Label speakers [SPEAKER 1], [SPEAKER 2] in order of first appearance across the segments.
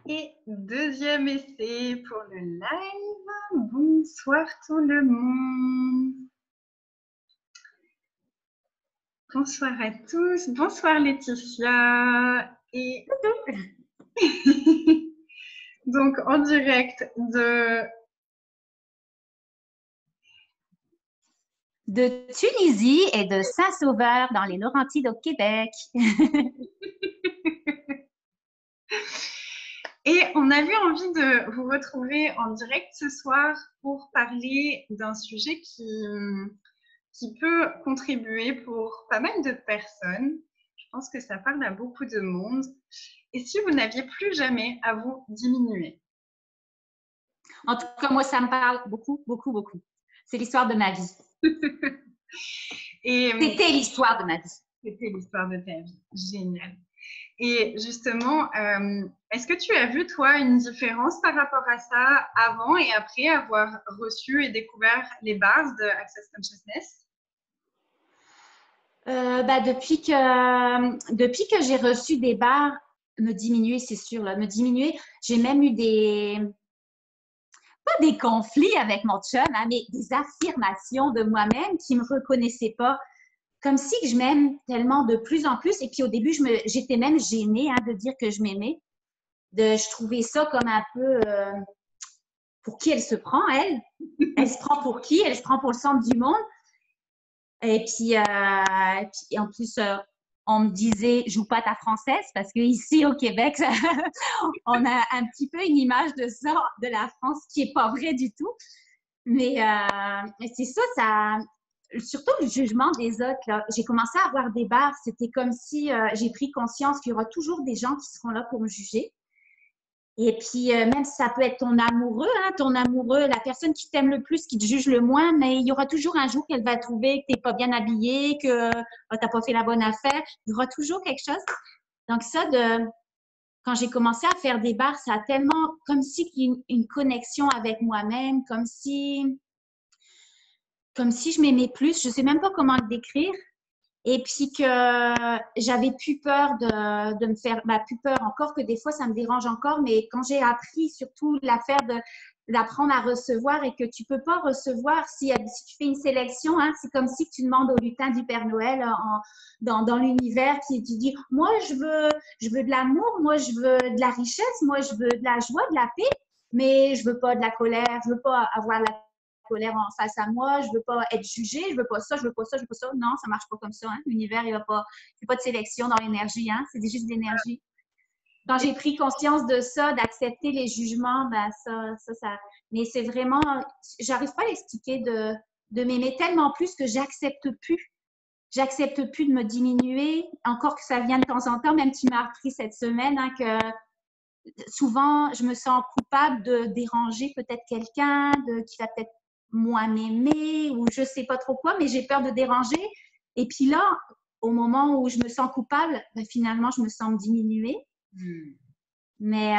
[SPEAKER 1] Et deuxième essai pour le live. Bonsoir tout le monde. Bonsoir à tous. Bonsoir Laetitia. Et donc en direct
[SPEAKER 2] de Tunisie et de Saint-Sauveur dans les Laurentides au Québec.
[SPEAKER 1] Et on avait envie de vous retrouver en direct ce soir pour parler d'un sujet qui peut contribuer pour pas mal de personnes. Je pense que ça parle à beaucoup de monde. Et si vous n'aviez plus jamais à vous diminuer?
[SPEAKER 2] En tout cas, moi, ça me parle beaucoup, beaucoup, beaucoup. C'est l'histoire de ma vie. C'était l'histoire de ma vie.
[SPEAKER 1] C'était l'histoire de ta vie. Génial. Et justement, est-ce que tu as vu, toi, une différence par rapport à ça avant et après avoir reçu et découvert les bases de Access Consciousness?
[SPEAKER 2] Depuis que j'ai reçu des barres, me diminuer, c'est sûr, là, me diminuer, j'ai même eu pas des conflits avec mon chum, hein, mais des affirmations de moi-même qui ne me reconnaissaient pas. Comme si je m'aime tellement de plus en plus. Et puis au début, j'étais même gênée de dire que je m'aimais. Je trouvais ça comme un peu pour qui elle se prend, elle. Elle se prend pour qui? Elle se prend pour le centre du monde. Et puis en plus, on me disait, joue pas ta française, parce qu'ici au Québec, on a un petit peu une image de ça, de la France, qui est pas vraie du tout. Mais c'est ça, surtout le jugement des autres, là. J'ai commencé à avoir des barres. C'était comme si j'ai pris conscience qu'il y aura toujours des gens qui seront là pour me juger. Et puis, même si ça peut être ton amoureux, la personne qui t'aime le plus, qui te juge le moins, mais il y aura toujours un jour qu'elle va trouver que tu n'es pas bien habillé, que tu n'as pas fait la bonne affaire. Il y aura toujours quelque chose. Donc, quand j'ai commencé à faire des barres, ça a tellement, comme si une connexion avec moi-même, comme si je m'aimais plus. Je ne sais même pas comment le décrire. Et puis que j'avais plus peur de me faire, plus peur encore, que des fois ça me dérange encore, mais quand j'ai appris surtout l'affaire d'apprendre à recevoir et que tu peux pas recevoir si tu fais une sélection, c'est comme si tu demandes au lutin du Père Noël dans l'univers, tu dis, moi je veux de l'amour, moi je veux de la richesse, moi je veux de la joie, de la paix, mais je veux pas de la colère, je veux pas avoir la colère en face à moi, je veux pas être jugée, je veux pas ça, je veux pas ça, je veux pas ça. Non, ça marche pas comme ça. L'univers, il n'y a pas de sélection dans l'énergie, c'est juste de l'énergie. Quand j'ai pris conscience de ça, d'accepter les jugements, ça. Mais c'est vraiment, j'arrive pas à l'expliquer de m'aimer tellement plus que j'accepte plus. J'accepte plus de me diminuer, encore que ça vient de temps en temps, même tu m'as appris cette semaine que souvent, je me sens coupable de déranger peut-être quelqu'un, qui va peut-être moins m'aimer ou je sais pas trop quoi, mais j'ai peur de déranger. Et puis là, au moment où je me sens coupable, finalement, je me sens diminuée. Mais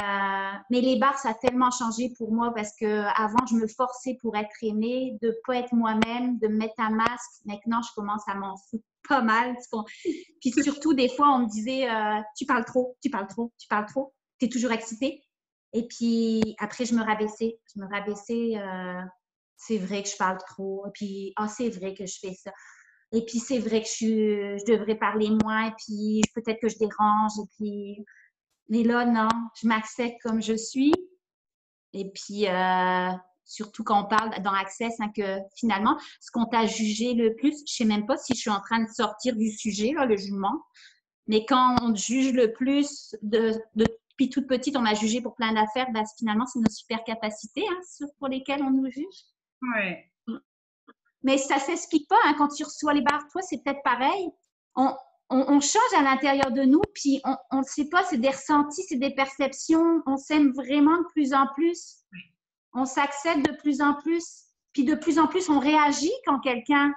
[SPEAKER 2] les barres, ça a tellement changé pour moi parce que avant, je me forçais pour être aimée, de pas être moi-même, de me mettre un masque. Maintenant, je commence à m'en foutre pas mal. Puis surtout, des fois, on me disait tu parles trop, tu parles trop, tu parles trop. Tu es toujours excitée. Et puis après, je me rabaissais. C'est vrai que je parle trop. Et puis, c'est vrai que je fais ça. Et puis, c'est vrai que je devrais parler moins. Et puis, peut-être que je dérange. Et puis, mais là, non, je m'accepte comme je suis. Et puis, surtout quand on parle dans Access, que finalement, ce qu'on t'a jugé le plus, je ne sais même pas si je suis en train de sortir du sujet, là, le jugement, mais quand on te juge le plus, depuis toute petite, on m'a jugé pour plein d'affaires, finalement, c'est nos super capacités pour lesquelles on nous juge.
[SPEAKER 1] Ouais.
[SPEAKER 2] Mais ça ne s'explique pas. Quand tu reçois les barres, toi, c'est peut-être pareil. On change à l'intérieur de nous, puis on ne sait pas, c'est des ressentis, c'est des perceptions. On s'aime vraiment de plus en plus. On s'accepte de plus en plus. Puis de plus en plus, on réagit quand quelqu'un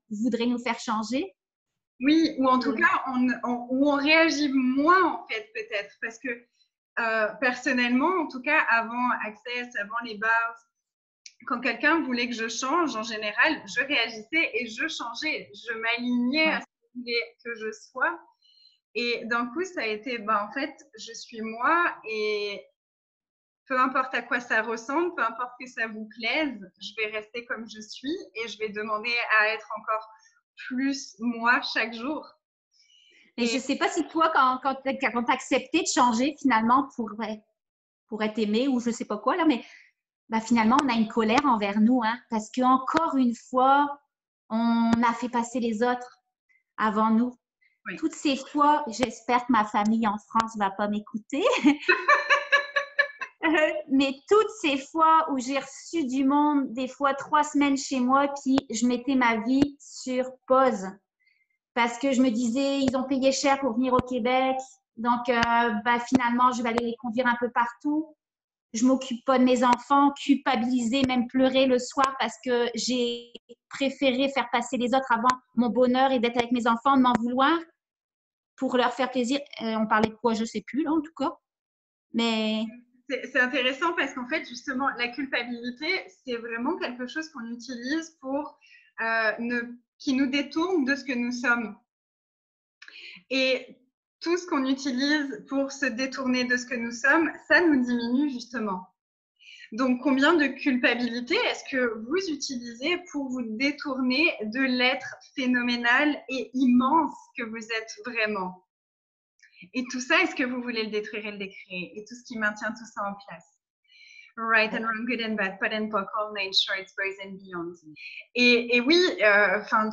[SPEAKER 2] voudrait nous faire changer.
[SPEAKER 1] Oui, ou en tout cas, on réagit moins, en fait, peut-être. Parce que personnellement, en tout cas, avant Access, avant les bars, quand quelqu'un voulait que je change, en général, je réagissais et je changeais. Je m'alignais à ce qu'il voulait que je sois. Et d'un coup, ça a été, en fait, je suis moi et peu importe à quoi ça ressemble, peu importe que ça vous plaise, je vais rester comme je suis et je vais demander à être encore plus moi chaque jour.
[SPEAKER 2] Et je ne sais pas si toi, quand tu as accepté de changer finalement pour être aimé ou je ne sais pas quoi, là, mais finalement, on a une colère envers nous, hein, parce qu'encore une fois, on a fait passer les autres avant nous.
[SPEAKER 1] Oui.
[SPEAKER 2] Toutes ces fois, j'espère que ma famille en France ne va pas m'écouter, mais toutes ces fois où j'ai reçu du monde, des fois 3 semaines chez moi, puis je mettais ma vie sur pause parce que je me disais, ils ont payé cher pour venir au Québec, donc finalement, je vais aller les conduire un peu partout. Je m'occupe pas de mes enfants, culpabiliser, même pleurer le soir parce que j'ai préféré faire passer les autres avant mon bonheur et d'être avec mes enfants, de m'en vouloir pour leur faire plaisir. On parlait de quoi, je sais plus, là, en tout cas. Mais
[SPEAKER 1] c'est intéressant parce qu'en fait, justement, la culpabilité, c'est vraiment quelque chose qu'on utilise pour qui nous détourne de ce que nous sommes. Et tout ce qu'on utilise pour se détourner de ce que nous sommes, ça nous diminue justement. Donc, combien de culpabilité est-ce que vous utilisez pour vous détourner de l'être phénoménal et immense que vous êtes vraiment? Et tout ça, est-ce que vous voulez le détruire et le décréer? Et tout ce qui maintient tout ça en place. Right and wrong, good and bad, pot and pock, all names, shorts, boys and beyond. Et oui,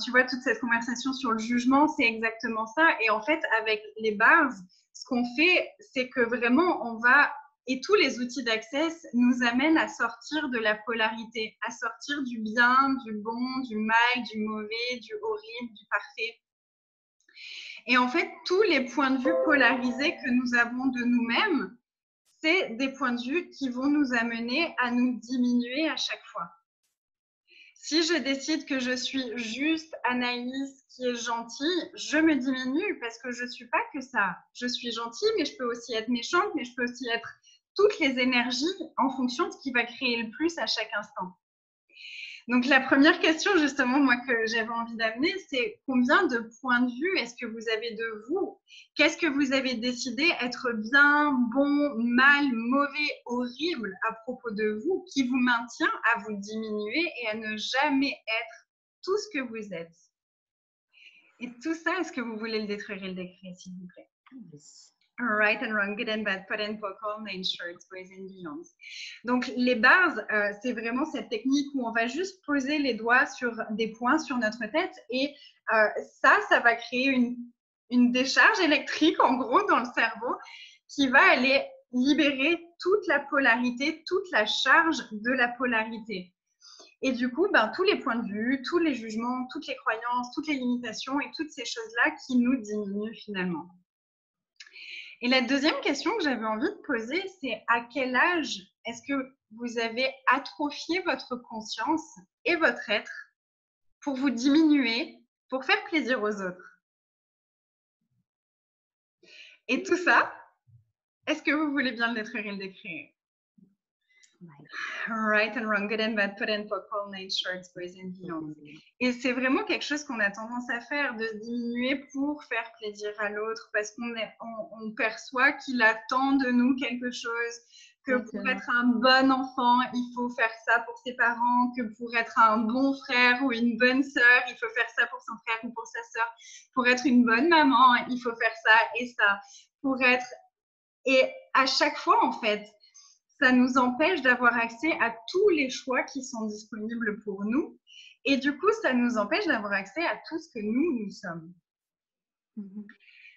[SPEAKER 1] tu vois, toute cette conversation sur le jugement, c'est exactement ça. Et en fait, avec les bars, ce qu'on fait, c'est que vraiment, on va, et tous les outils d'Access nous amènent à sortir de la polarité, à sortir du bien, du bon, du mal, du mauvais, du horrible, du parfait. Et en fait, tous les points de vue polarisés que nous avons de nous-mêmes, c'est des points de vue qui vont nous amener à nous diminuer à chaque fois. Si je décide que je suis juste Anaïs qui est gentille, je me diminue parce que je ne suis pas que ça. Je suis gentille, mais je peux aussi être méchante, mais je peux aussi être toutes les énergies en fonction de ce qui va créer le plus à chaque instant. Donc, la première question, justement, moi, que j'avais envie d'amener, c'est combien de points de vue est-ce que vous avez de vous? Qu'est-ce que vous avez décidé être bien, bon, mal, mauvais, horrible à propos de vous, qui vous maintient à vous diminuer et à ne jamais être tout ce que vous êtes? Et tout ça, est-ce que vous voulez le détruire et le décréer, s'il vous plaît? Right and wrong, good and bad, pot and pock, all names, shorts, boys and beyond. Donc, les bars, c'est vraiment cette technique où on va juste poser les doigts sur des points sur notre tête et ça va créer une décharge électrique, en gros, dans le cerveau qui va aller libérer toute la polarité, toute la charge de la polarité. Et du coup, tous les points de vue, tous les jugements, toutes les croyances, toutes les limitations et toutes ces choses-là qui nous diminuent finalement. Et la deuxième question que j'avais envie de poser, c'est à quel âge est-ce que vous avez atrophié votre conscience et votre être pour vous diminuer, pour faire plaisir aux autres? Et tout ça, est-ce que vous voulez bien le détruire et le décréer? Right and wrong, good and bad, pot and pock, all names, shorts, boys and beyond. Et c'est vraiment quelque chose qu'on a tendance à faire, de se diminuer pour faire plaisir à l'autre, parce qu'on perçoit qu'il attend de nous quelque chose, que pour être un bon enfant, il faut faire ça pour ses parents, que pour être un bon frère ou une bonne sœur, il faut faire ça pour son frère ou pour sa sœur. Pour être une bonne maman, il faut faire ça et ça. Et à chaque fois, en fait, ça nous empêche d'avoir accès à tous les choix qui sont disponibles pour nous. Et du coup, ça nous empêche d'avoir accès à tout ce que nous sommes.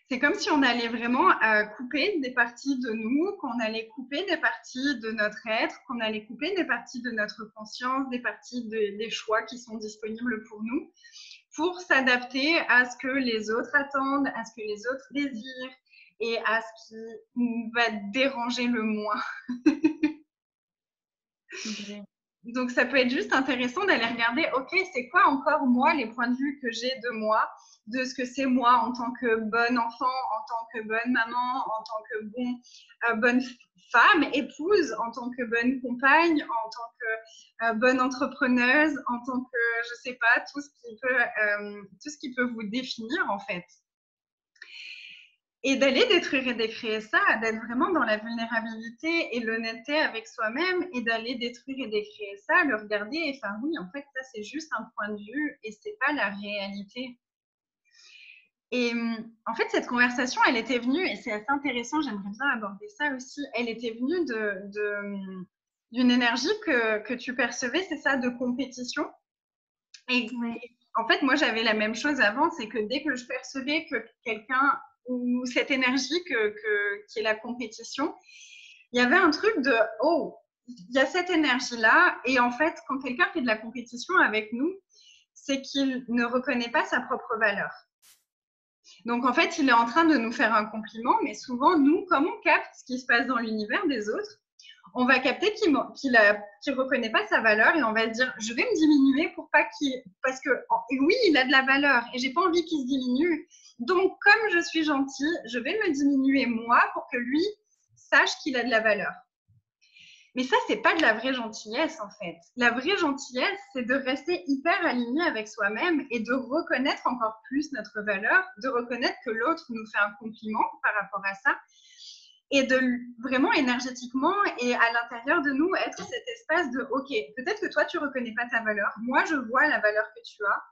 [SPEAKER 1] C'est comme si on allait vraiment couper des parties de nous, qu'on allait couper des parties de notre être, qu'on allait couper des parties de notre conscience, des parties des choix qui sont disponibles pour nous, pour s'adapter à ce que les autres attendent, à ce que les autres désirent et à ce qui va déranger le moins. Donc, ça peut être juste intéressant d'aller regarder, ok, c'est quoi encore moi, les points de vue que j'ai de moi, de ce que c'est moi en tant que bon enfant, en tant que bonne maman, en tant que bonne femme, épouse, en tant que bonne compagne, en tant que bonne entrepreneuse, en tant que, je sais pas, tout ce qui peut vous définir en fait. Et d'aller détruire et décréer ça, d'être vraiment dans la vulnérabilité et l'honnêteté avec soi-même et d'aller détruire et décréer ça, le regarder et faire oui, en fait, ça c'est juste un point de vue et c'est pas la réalité. Et en fait, cette conversation, elle était venue, et c'est assez intéressant, j'aimerais bien aborder ça aussi, elle était venue d'une énergie que tu percevais, c'est ça, de compétition. Et en fait, moi, j'avais la même chose avant, c'est que dès que je percevais que quelqu'un, ou cette énergie qui est la compétition, il y avait un truc de « oh, il y a cette énergie-là », et en fait, quand quelqu'un fait de la compétition avec nous, c'est qu'il ne reconnaît pas sa propre valeur. Donc, en fait, il est en train de nous faire un compliment, mais souvent, nous, comme on capte ce qui se passe dans l'univers des autres, on va capter qu'il ne reconnaît pas sa valeur et on va se dire je vais me diminuer pour pas qu'il. Parce que oui, il a de la valeur et j'ai pas envie qu'il se diminue. Donc, comme je suis gentille, je vais me diminuer moi pour que lui sache qu'il a de la valeur. Mais ça, c'est pas de la vraie gentillesse en fait. La vraie gentillesse, c'est de rester hyper aligné avec soi-même et de reconnaître encore plus notre valeur, de reconnaître que l'autre nous fait un compliment par rapport à ça. Et de vraiment énergétiquement et à l'intérieur de nous être cet espace de ok, peut-être que toi tu reconnais pas ta valeur, moi je vois la valeur que tu as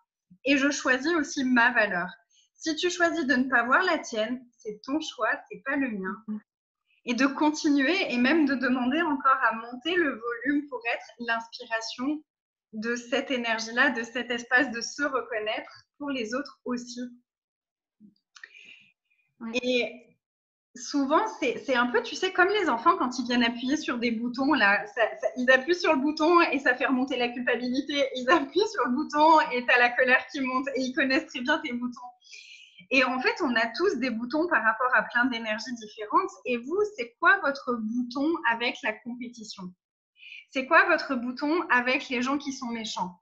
[SPEAKER 1] et je choisis aussi ma valeur. Si tu choisis de ne pas voir la tienne, c'est ton choix, c'est pas le mien. Et de continuer et même de demander encore à monter le volume pour être l'inspiration de cette énergie-là, de cet espace de se reconnaître pour les autres aussi. Ouais. Et souvent, c'est un peu, tu sais, comme les enfants quand ils viennent appuyer sur des boutons, là, ils appuient sur le bouton et ça fait remonter la culpabilité. Ils appuient sur le bouton et tu as la colère qui monte et ils connaissent très bien tes boutons. Et en fait, on a tous des boutons par rapport à plein d'énergies différentes. Et vous, c'est quoi votre bouton avec la compétition? C'est quoi votre bouton avec les gens qui sont méchants?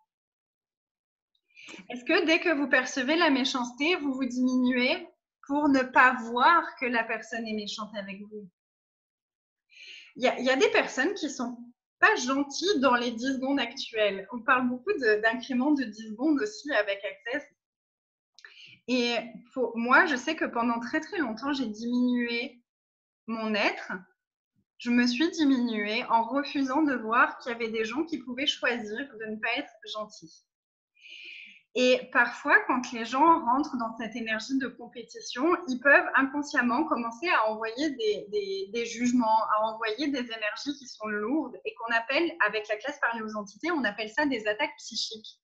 [SPEAKER 1] Est-ce que dès que vous percevez la méchanceté, vous vous diminuez pour ne pas voir que la personne est méchante avec vous? Il y a des personnes qui sont pas gentilles dans les 10 secondes actuelles. On parle beaucoup d'incréments de 10 secondes aussi avec Access. Et moi, je sais que pendant très très longtemps, j'ai diminué mon être. Je me suis diminuée en refusant de voir qu'il y avait des gens qui pouvaient choisir de ne pas être gentils. Et parfois, quand les gens rentrent dans cette énergie de compétition, ils peuvent inconsciemment commencer à envoyer des jugements, à envoyer des énergies qui sont lourdes et qu'on appelle, avec la classe parlée aux entités, on appelle ça des attaques psychiques.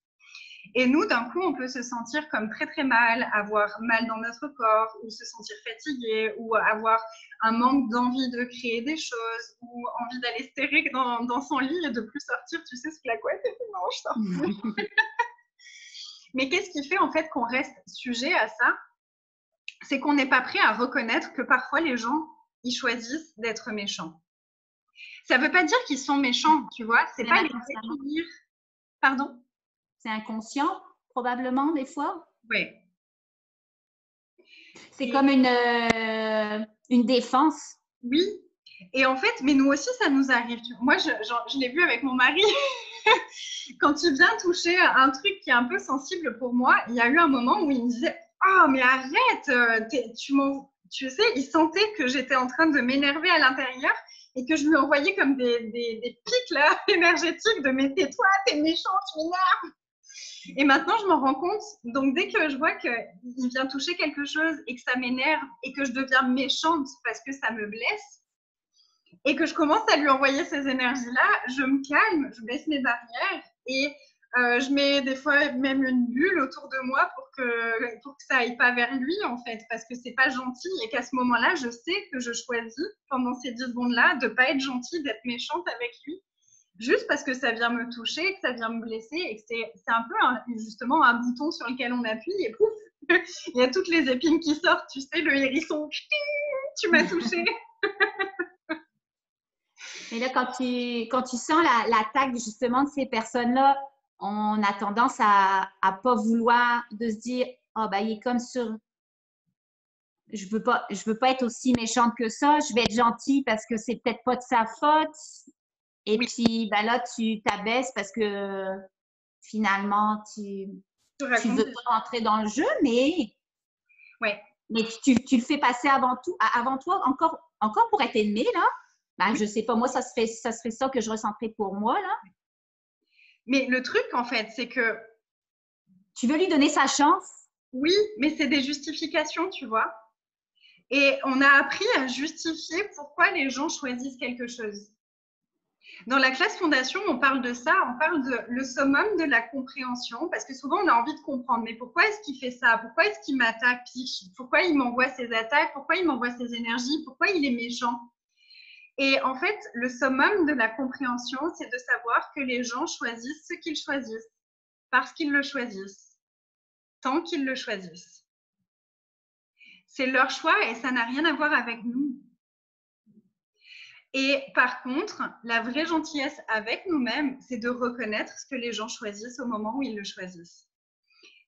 [SPEAKER 1] Et nous, d'un coup, on peut se sentir comme très très mal, avoir mal dans notre corps, ou se sentir fatigué, ou avoir un manque d'envie de créer des choses, ou envie d'aller se terrer dans son lit et de plus sortir, tu sais, ce que la couette et non, je sors plus. Mais qu'est-ce qui fait en fait qu'on reste sujet à ça? C'est qu'on n'est pas prêt à reconnaître que parfois les gens, ils choisissent d'être méchants. Ça ne veut pas dire qu'ils sont méchants, tu vois. C'est pas les définir. Pardon?
[SPEAKER 2] C'est inconscient, probablement, des fois.
[SPEAKER 1] Oui.
[SPEAKER 2] C'est comme une défense.
[SPEAKER 1] Oui. Et en fait, mais nous aussi, ça nous arrive. Moi, je l'ai vu avec mon mari. Quand tu viens toucher un truc qui est un peu sensible pour moi, il y a eu un moment où il me disait « Oh, mais arrête, tu sais, il sentait que j'étais en train de m'énerver à l'intérieur et que je lui envoyais comme des pics là, énergétiques de « Mais tais-toi, t'es méchant, tu m'énerves !» Et maintenant, je m'en rends compte. Donc, dès que je vois qu'il vient toucher quelque chose et que ça m'énerve et que je deviens méchante parce que ça me blesse, et que je commence à lui envoyer ces énergies-là, je me calme, je baisse mes barrières et je mets des fois même une bulle autour de moi pour que ça aille pas vers lui en fait, parce que c'est pas gentil et qu'à ce moment-là, je sais que je choisis pendant ces 10 secondes-là de pas être gentille, d'être méchante avec lui, juste parce que ça vient me toucher, que ça vient me blesser et que c'est un peu justement un bouton sur lequel on appuie et pouf, il y a toutes les épines qui sortent, tu sais, le hérisson, tu m'as touché.
[SPEAKER 2] Et là, quand tu sens l'attaque justement de ces personnes-là, on a tendance à pas vouloir de se dire « Ah, ben, il est comme sur… Je veux pas être aussi méchante que ça, je vais être gentille parce que c'est peut-être pas de sa faute. » Et oui. Puis, ben là, tu t'abaisses parce que finalement, tu veux pas rentrer dans le jeu, mais…
[SPEAKER 1] Oui.
[SPEAKER 2] Mais tu le fais passer avant tout, avant toi, encore pour être aimé, là. Ben, je sais pas, moi, ça serait ça que je ressentirais pour moi, là.
[SPEAKER 1] Mais le truc, en fait, c'est que
[SPEAKER 2] Tu veux lui donner sa chance?
[SPEAKER 1] oui, mais c'est des justifications, tu vois. Et on a appris à justifier pourquoi les gens choisissent quelque chose. Dans la classe fondation, on parle de ça, on parle de le summum de la compréhension, parce que souvent on a envie de comprendre, mais pourquoi est-ce qu'il fait ça? Pourquoi est-ce qu'il m'attaque? Pourquoi il m'envoie ses attaques? Pourquoi il m'envoie ses énergies? Pourquoi il est méchant? Et en fait, le summum de la compréhension, c'est de savoir que les gens choisissent ce qu'ils choisissent, parce qu'ils le choisissent, tant qu'ils le choisissent. C'est leur choix et ça n'a rien à voir avec nous. Et par contre, la vraie gentillesse avec nous-mêmes, c'est de reconnaître ce que les gens choisissent au moment où ils le choisissent.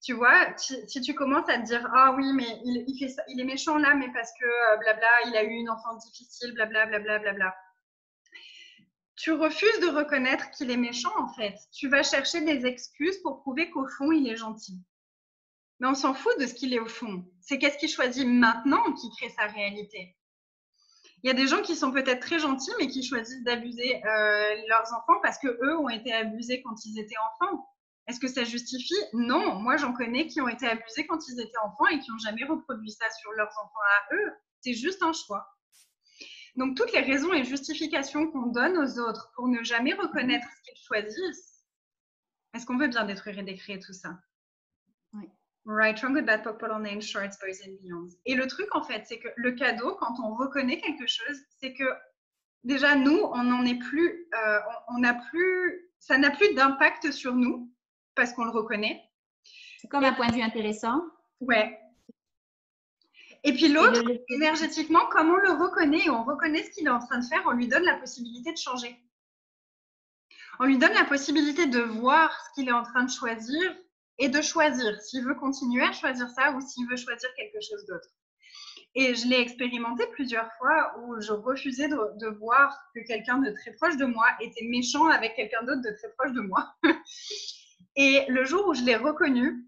[SPEAKER 1] Tu vois, si tu commences à te dire « Ah oui, mais il fait ça, il est méchant là, mais parce que blabla, il a eu une enfance difficile, blabla, blabla, blabla. » Tu refuses de reconnaître qu'il est méchant en fait. Tu vas chercher des excuses pour prouver qu'au fond, il est gentil. Mais on s'en fout de ce qu'il est au fond. C'est qu'est-ce qu'il choisit maintenant qui crée sa réalité. Il y a des gens qui sont peut-être très gentils, mais qui choisissent d'abuser leurs enfants parce qu'eux ont été abusés quand ils étaient enfants. Est-ce que ça justifie? Non. Moi, j'en connais qui ont été abusés quand ils étaient enfants et qui n'ont jamais reproduit ça sur leurs enfants à eux. C'est juste un choix. Donc, toutes les raisons et justifications qu'on donne aux autres pour ne jamais reconnaître ce qu'ils choisissent, est-ce qu'on veut bien détruire et décréer tout ça?
[SPEAKER 2] Oui.
[SPEAKER 1] Right, wrong, good, bad, purple, name, shorts, boys and beyonds. Et le truc, en fait, c'est que le cadeau, quand on reconnaît quelque chose, c'est que déjà, nous, on n'en est plus, ça n'a plus d'impact sur nous parce qu'on le reconnaît.
[SPEAKER 2] C'est comme un point de vue intéressant.
[SPEAKER 1] Ouais. Et puis l'autre, énergétiquement, comme on le reconnaît et on reconnaît ce qu'il est en train de faire, on lui donne la possibilité de changer. On lui donne la possibilité de voir ce qu'il est en train de choisir et de choisir s'il veut continuer à choisir ça ou s'il veut choisir quelque chose d'autre. Et je l'ai expérimenté plusieurs fois où je refusais de voir que quelqu'un de très proche de moi était méchant avec quelqu'un d'autre de très proche de moi. Et le jour où je l'ai reconnu,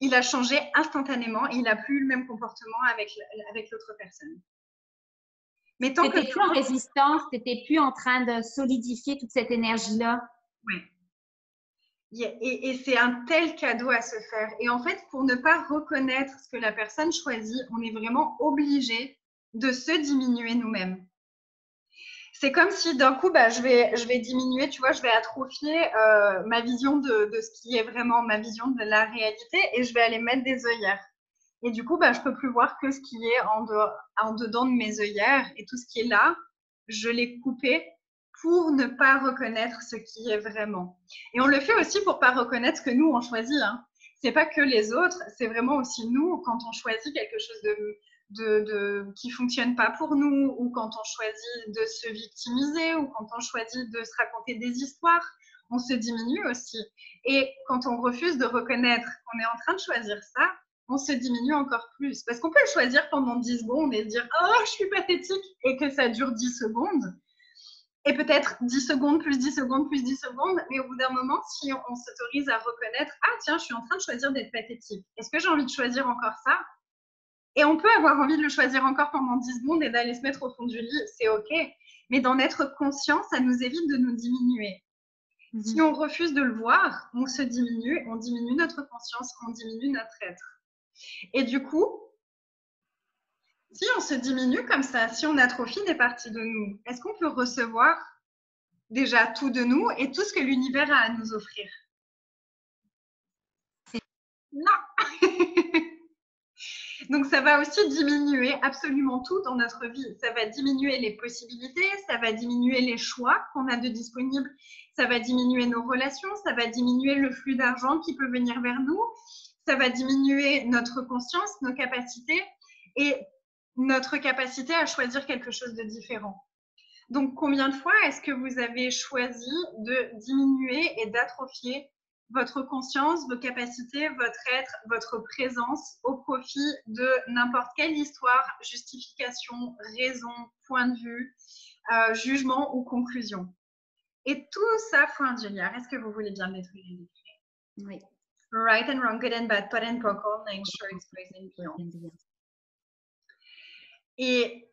[SPEAKER 1] il a changé instantanément. Il n'a plus le même comportement avec l'autre personne.
[SPEAKER 2] Mais tant que tu n'étais plus en résistance, tu n'étais plus en train de solidifier toute cette énergie-là.
[SPEAKER 1] Oui. Et c'est un tel cadeau à se faire. Et en fait, pour ne pas reconnaître ce que la personne choisit, on est vraiment obligé de se diminuer nous-mêmes. C'est comme si d'un coup, je vais diminuer, tu vois, je vais atrophier ma vision de ce qui est vraiment ma vision de la réalité et je vais aller mettre des œillères. Et du coup, je peux plus voir que ce qui est en dedans de mes œillères et tout ce qui est là, je l'ai coupé pour ne pas reconnaître ce qui est vraiment. Et on le fait aussi pour pas reconnaître ce que nous, on choisit. Hein. C'est pas que les autres, c'est vraiment aussi nous, quand on choisit quelque chose qui fonctionne pas pour nous, ou quand on choisit de se victimiser, ou quand on choisit de se raconter des histoires, on se diminue aussi. Et quand on refuse de reconnaître qu'on est en train de choisir ça, on se diminue encore plus. Parce qu'on peut le choisir pendant 10 secondes et dire « Oh, je suis pathétique » et que ça dure 10 secondes. Et peut-être 10 secondes, plus 10 secondes, plus 10 secondes. Mais au bout d'un moment, si on s'autorise à reconnaître « Ah tiens, je suis en train de choisir d'être pathétique. Est-ce que j'ai envie de choisir encore ça ?» Et on peut avoir envie de le choisir encore pendant 10 secondes et d'aller se mettre au fond du lit, c'est OK. Mais d'en être conscient, ça nous évite de nous diminuer. Si on refuse de le voir, on se diminue, on diminue notre conscience, on diminue notre être. Et du coup, si on se diminue comme ça, si on atrophie des parties de nous, est-ce qu'on peut recevoir déjà tout de nous et tout ce que l'univers a à nous offrir? Non. Donc, ça va aussi diminuer absolument tout dans notre vie. Ça va diminuer les possibilités, ça va diminuer les choix qu'on a de disponibles, ça va diminuer nos relations, ça va diminuer le flux d'argent qui peut venir vers nous, ça va diminuer notre conscience, nos capacités et notre capacité à choisir quelque chose de différent. Donc, combien de fois est-ce que vous avez choisi de diminuer et d'atrophier votre conscience, vos capacités, votre être, votre présence au profit de n'importe quelle histoire, justification, raison, point de vue, jugement ou conclusion? Et tout ça, Angélia, est-ce que vous voulez bien le détruire?
[SPEAKER 2] Oui.
[SPEAKER 1] Right and wrong, good and bad, pot and pock, all nine shorts, boys and beyond. Et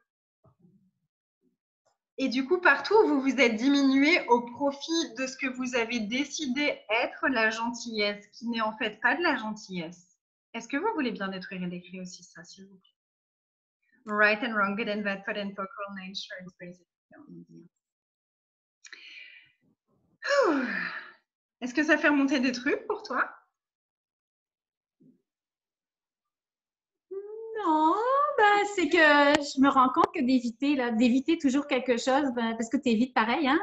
[SPEAKER 1] du coup, partout, vous vous êtes diminué au profit de ce que vous avez décidé être la gentillesse, qui n'est en fait pas de la gentillesse. Est-ce que vous voulez bien être décrit aussi ça, s'il vous plaît? Right and wrong, good and bad, pot and pock, all nine shorts, boys and beyond. Est-ce que ça fait remonter des trucs pour toi?
[SPEAKER 2] Non, ben, c'est que je me rends compte que d'éviter toujours quelque chose, ben, parce que tu évites pareil, hein?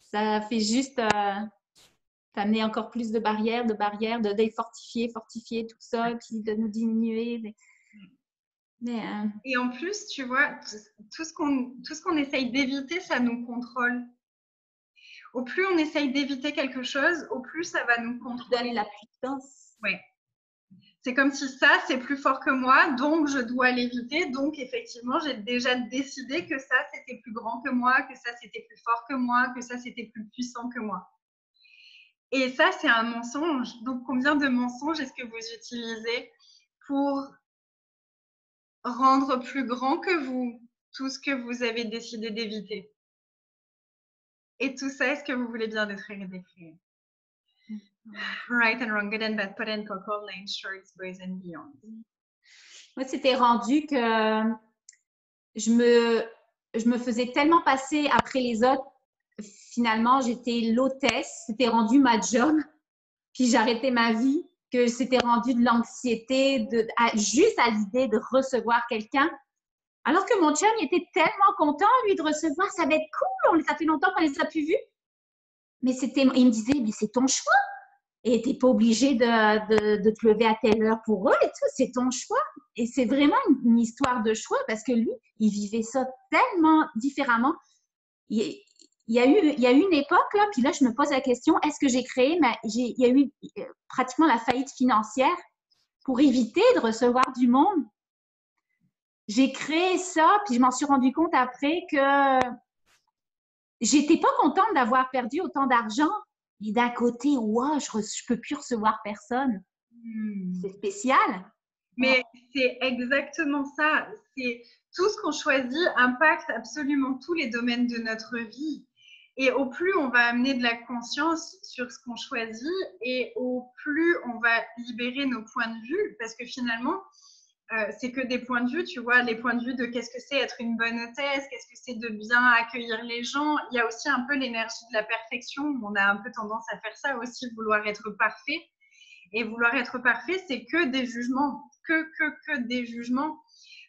[SPEAKER 2] Ça fait juste t'amener encore plus de barrières, de fortifier tout ça, et puis de nous diminuer.
[SPEAKER 1] Et en plus, tu vois, tout ce qu'on essaye d'éviter, ça nous contrôle. Au plus on essaye d'éviter quelque chose, au plus ça va nous contrôler.
[SPEAKER 2] Donne la puissance.
[SPEAKER 1] Oui. C'est comme si ça, c'est plus fort que moi, donc je dois l'éviter. Donc, effectivement, j'ai déjà décidé que ça, c'était plus grand que moi, que ça, c'était plus fort que moi, que ça, c'était plus puissant que moi. Et ça, c'est un mensonge. Donc, combien de mensonges est-ce que vous utilisez pour rendre plus grand que vous tout ce que vous avez décidé d'éviter? Et tout ça, est-ce que vous voulez bien être décrit? Right and wrong, good and bad, pot and pock, all nine shorts, boys and beyond.
[SPEAKER 2] Moi, c'était rendu que je me faisais tellement passer après les autres. Finalement, j'étais l'hôtesse, c'était rendu ma job, puis j'arrêtais ma vie, que c'était rendu de l'anxiété, juste à l'idée de recevoir quelqu'un. Alors que mon chum, il était tellement content, lui, de recevoir, ça va être cool, ça fait longtemps qu'on les a plus vus. Mais il me disait, mais c'est ton choix. Et tu n'es pas obligé de te lever à telle heure pour eux et tout, c'est ton choix. Et c'est vraiment une histoire de choix parce que lui, il vivait ça tellement différemment. Il y a eu une époque, là, puis là, je me pose la question, est-ce que j'ai créé, il y a eu pratiquement la faillite financière pour éviter de recevoir du monde. J'ai créé ça, puis je m'en suis rendu compte après que j'étais pas contente d'avoir perdu autant d'argent. Et d'un côté, wow, je peux plus recevoir personne. C'est spécial.
[SPEAKER 1] Mais c'est exactement ça. C'est tout ce qu'on choisit impacte absolument tous les domaines de notre vie. Et au plus on va amener de la conscience sur ce qu'on choisit et au plus on va libérer nos points de vue, parce que finalement, c'est que des points de vue, tu vois, les points de vue de qu'est-ce que c'est être une bonne hôtesse, qu'est-ce que c'est de bien accueillir les gens. Il y a aussi un peu l'énergie de la perfection. On a un peu tendance à faire ça aussi, vouloir être parfait. Et vouloir être parfait, c'est que des jugements, que des jugements.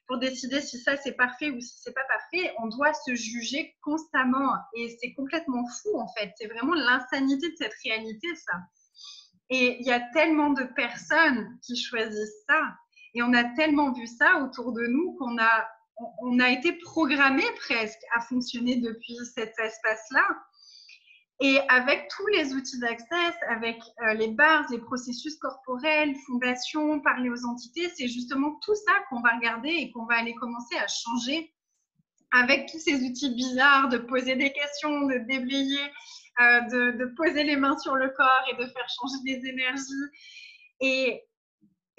[SPEAKER 1] Pour décider si ça c'est parfait ou si c'est pas parfait, on doit se juger constamment. Et c'est complètement fou en fait. C'est vraiment l'insanité de cette réalité, ça. Et il y a tellement de personnes qui choisissent ça. Et on a tellement vu ça autour de nous qu'on a été programmé presque à fonctionner depuis cet espace-là. Et avec tous les outils d'accès, avec les bars, les processus corporels, fondations, parler aux entités, c'est justement tout ça qu'on va regarder et qu'on va aller commencer à changer avec tous ces outils bizarres de poser des questions, de déblayer, de poser les mains sur le corps et de faire changer des énergies.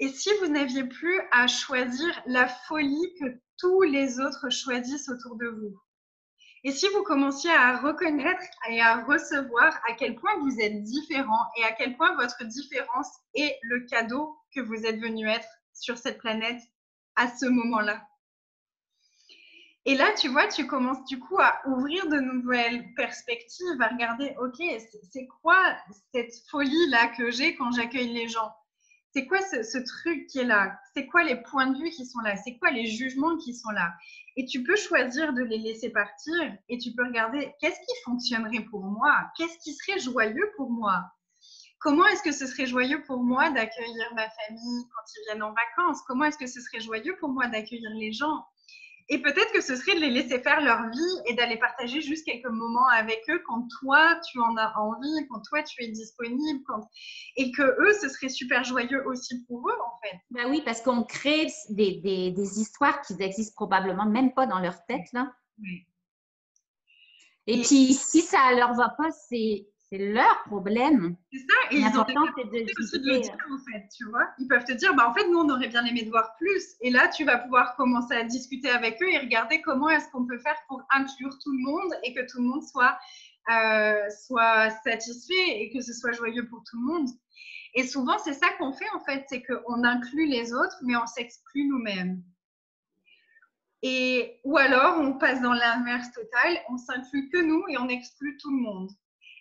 [SPEAKER 1] Et si vous n'aviez plus à choisir la folie que tous les autres choisissent autour de vous? Et si vous commenciez à reconnaître et à recevoir à quel point vous êtes différent et à quel point votre différence est le cadeau que vous êtes venu être sur cette planète à ce moment-là. Et là, tu vois, tu commences du coup à ouvrir de nouvelles perspectives, à regarder, ok, c'est quoi cette folie-là que j'ai quand j'accueille les gens? C'est quoi ce truc qui est là? C'est quoi les points de vue qui sont là? C'est quoi les jugements qui sont là? Et tu peux choisir de les laisser partir et tu peux regarder qu'est-ce qui fonctionnerait pour moi? Qu'est-ce qui serait joyeux pour moi? Comment est-ce que ce serait joyeux pour moi d'accueillir ma famille quand ils viennent en vacances? Comment est-ce que ce serait joyeux pour moi d'accueillir les gens? Et peut-être que ce serait de les laisser faire leur vie et d'aller partager juste quelques moments avec eux quand toi, tu en as envie, quand toi, tu es disponible. Et que eux, ce serait super joyeux aussi pour eux, en fait.
[SPEAKER 2] Ben oui, parce qu'on crée des histoires qui n'existent probablement même pas dans leur tête, là. Oui. Et puis, si ça ne leur va pas, c'est C'est leur problème.
[SPEAKER 1] C'est ça, et ils ont des
[SPEAKER 2] L'important, c'est
[SPEAKER 1] capacités
[SPEAKER 2] de
[SPEAKER 1] aussi de le
[SPEAKER 2] vibrer.
[SPEAKER 1] dire, en fait, tu vois. Ils peuvent te dire, bah, en fait, nous, on aurait bien aimé te voir plus. Et là, tu vas pouvoir commencer à discuter avec eux et regarder comment est-ce qu'on peut faire pour inclure tout le monde et que tout le monde soit satisfait et que ce soit joyeux pour tout le monde. Et souvent, c'est ça qu'on fait, en fait, c'est qu'on inclut les autres, mais on s'exclut nous-mêmes. Ou alors, on passe dans l'inverse total, on s'inclut que nous et on exclut tout le monde.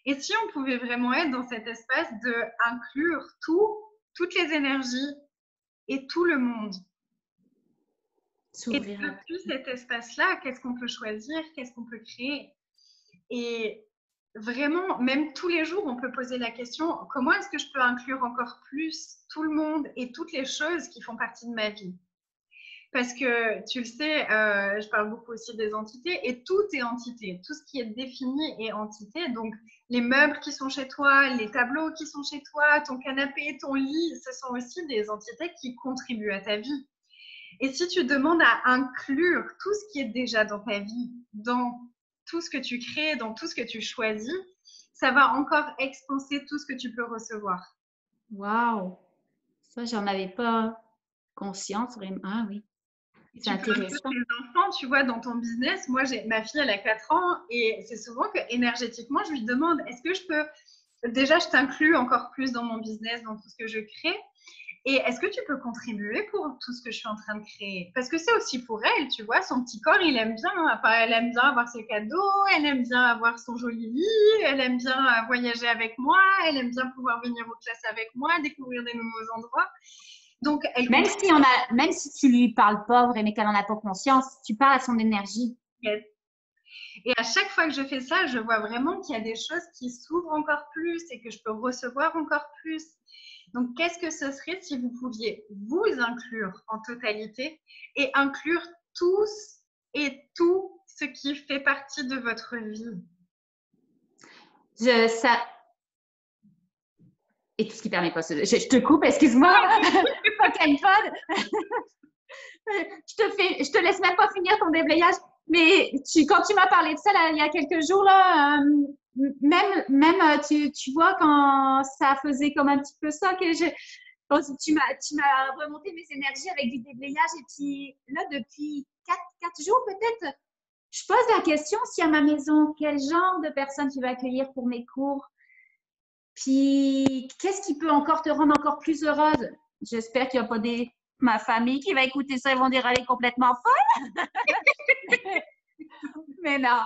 [SPEAKER 1] Et si on pouvait vraiment être dans cet espace de inclure toutes les énergies et tout le monde. Et depuis cet espace-là, qu'est-ce qu'on peut choisir? Qu'est-ce qu'on peut créer? Et vraiment, même tous les jours, on peut poser la question, comment est-ce que je peux inclure encore plus tout le monde et toutes les choses qui font partie de ma vie? Parce que tu le sais, je parle beaucoup aussi des entités et tout est entité. Tout ce qui est défini est entité. Donc, les meubles qui sont chez toi, les tableaux qui sont chez toi, ton canapé, ton lit, ce sont aussi des entités qui contribuent à ta vie. Et si tu demandes à inclure tout ce qui est déjà dans ta vie, dans tout ce que tu crées, dans tout ce que tu choisis, ça va encore expanser tout ce que tu peux recevoir.
[SPEAKER 2] Waouh! Ça, j'en avais pas conscience vraiment. Ah oui. C'est intéressant.
[SPEAKER 1] Tes enfants, tu vois, dans ton business, moi, ma fille, elle a 4 ans et c'est souvent que énergétiquement, je lui demande, est-ce que je peux, déjà, je t'inclus encore plus dans mon business, dans tout ce que je crée et est-ce que tu peux contribuer pour tout ce que je suis en train de créer? Parce que c'est aussi pour elle, tu vois, son petit corps, il aime bien, enfin, elle aime bien avoir ses cadeaux, elle aime bien avoir son joli lit, elle aime bien voyager avec moi, elle aime bien pouvoir venir aux classes avec moi, découvrir des nouveaux endroits. Donc,
[SPEAKER 2] même si tu lui parles pas vraiment, qu'elle en a pas conscience, tu parles à son énergie.
[SPEAKER 1] Et à chaque fois que je fais ça, je vois vraiment qu'il y a des choses qui s'ouvrent encore plus et que je peux recevoir encore plus. Donc, qu'est-ce que ce serait si vous pouviez vous inclure en totalité et inclure tous et tout ce qui fait partie de votre vie?
[SPEAKER 2] Et tout ce qui permet pas ça. Je te coupe, excuse-moi. Je te laisse même pas finir ton déblayage. Mais quand tu m'as parlé de ça là, il y a quelques jours, là, même tu vois, quand ça faisait comme un petit peu ça, que tu m'as remonté mes énergies avec du déblayage. Et puis là, depuis 4 jours peut-être, je pose la question si à ma maison, quel genre de personnes tu vas accueillir pour mes cours? Puis, qu'est-ce qui peut encore te rendre encore plus heureuse? J'espère qu'il n'y a pas ma famille qui va écouter ça et vont dire elle est complètement folle. Mais non.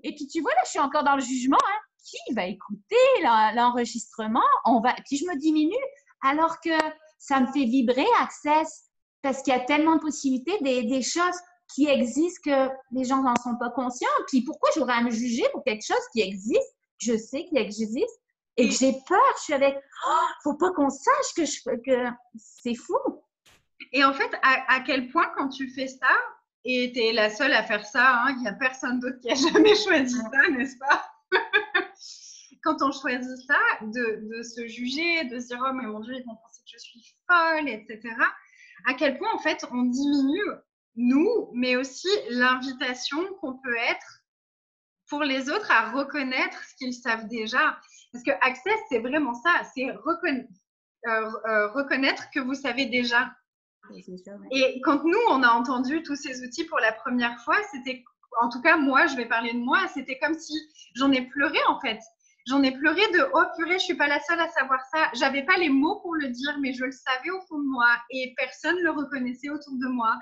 [SPEAKER 2] Et puis, tu vois, là, je suis encore dans le jugement. Hein. Qui va écouter l'enregistrement? Puis, je me diminue alors que ça me fait vibrer Access parce qu'il y a tellement de possibilités, des choses qui existent que les gens n'en sont pas conscients. Puis, pourquoi j'aurais à me juger pour quelque chose qui existe? Je sais qu'il existe. Et que j'ai peur, je suis avec, faut pas qu'on sache que c'est fou.
[SPEAKER 1] Et en fait, à quel point quand tu fais ça, et tu es la seule à faire ça, hein, il n'y a personne d'autre qui a jamais choisi ça, n'est-ce pas? Quand on choisit ça, de se juger, de se dire, oh mais mon Dieu, ils vont penser que je suis folle, etc. À quel point en fait on diminue, nous, mais aussi l'invitation qu'on peut être pour les autres à reconnaître ce qu'ils savent déjà. Parce que Access, c'est vraiment ça, c'est reconnaître que vous savez déjà. Et quand nous, on a entendu tous ces outils pour la première fois, c'était, en tout cas moi, je vais parler de moi, c'était comme si j'en ai pleuré en fait. J'en ai pleuré de oh purée, je suis pas la seule à savoir ça. J'avais pas les mots pour le dire, mais je le savais au fond de moi et personne le reconnaissait autour de moi.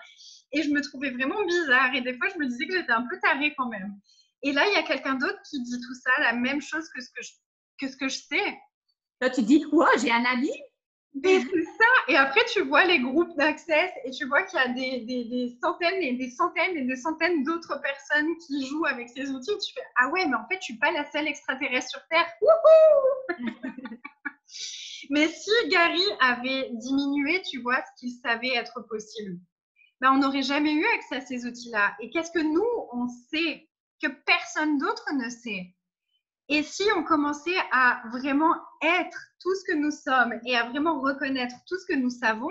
[SPEAKER 1] Et je me trouvais vraiment bizarre. Et des fois, je me disais que j'étais un peu tarée quand même. Et là, il y a quelqu'un d'autre qui dit tout ça, la même chose que ce que je sais.
[SPEAKER 2] Là, tu dis, wow, j'ai un ami.
[SPEAKER 1] Et c'est ça. Et après, tu vois les groupes d'Access et tu vois qu'il y a des centaines et des centaines et des centaines d'autres personnes qui jouent avec ces outils. Tu fais, ah ouais, mais en fait, je suis pas la seule extraterrestre sur Terre. Mais si Gary avait diminué, tu vois, ce qu'il savait être possible, ben, on n'aurait jamais eu accès à ces outils-là. Et qu'est-ce que nous, on sait que personne d'autre ne sait? Et si on commençait à vraiment être tout ce que nous sommes et à vraiment reconnaître tout ce que nous savons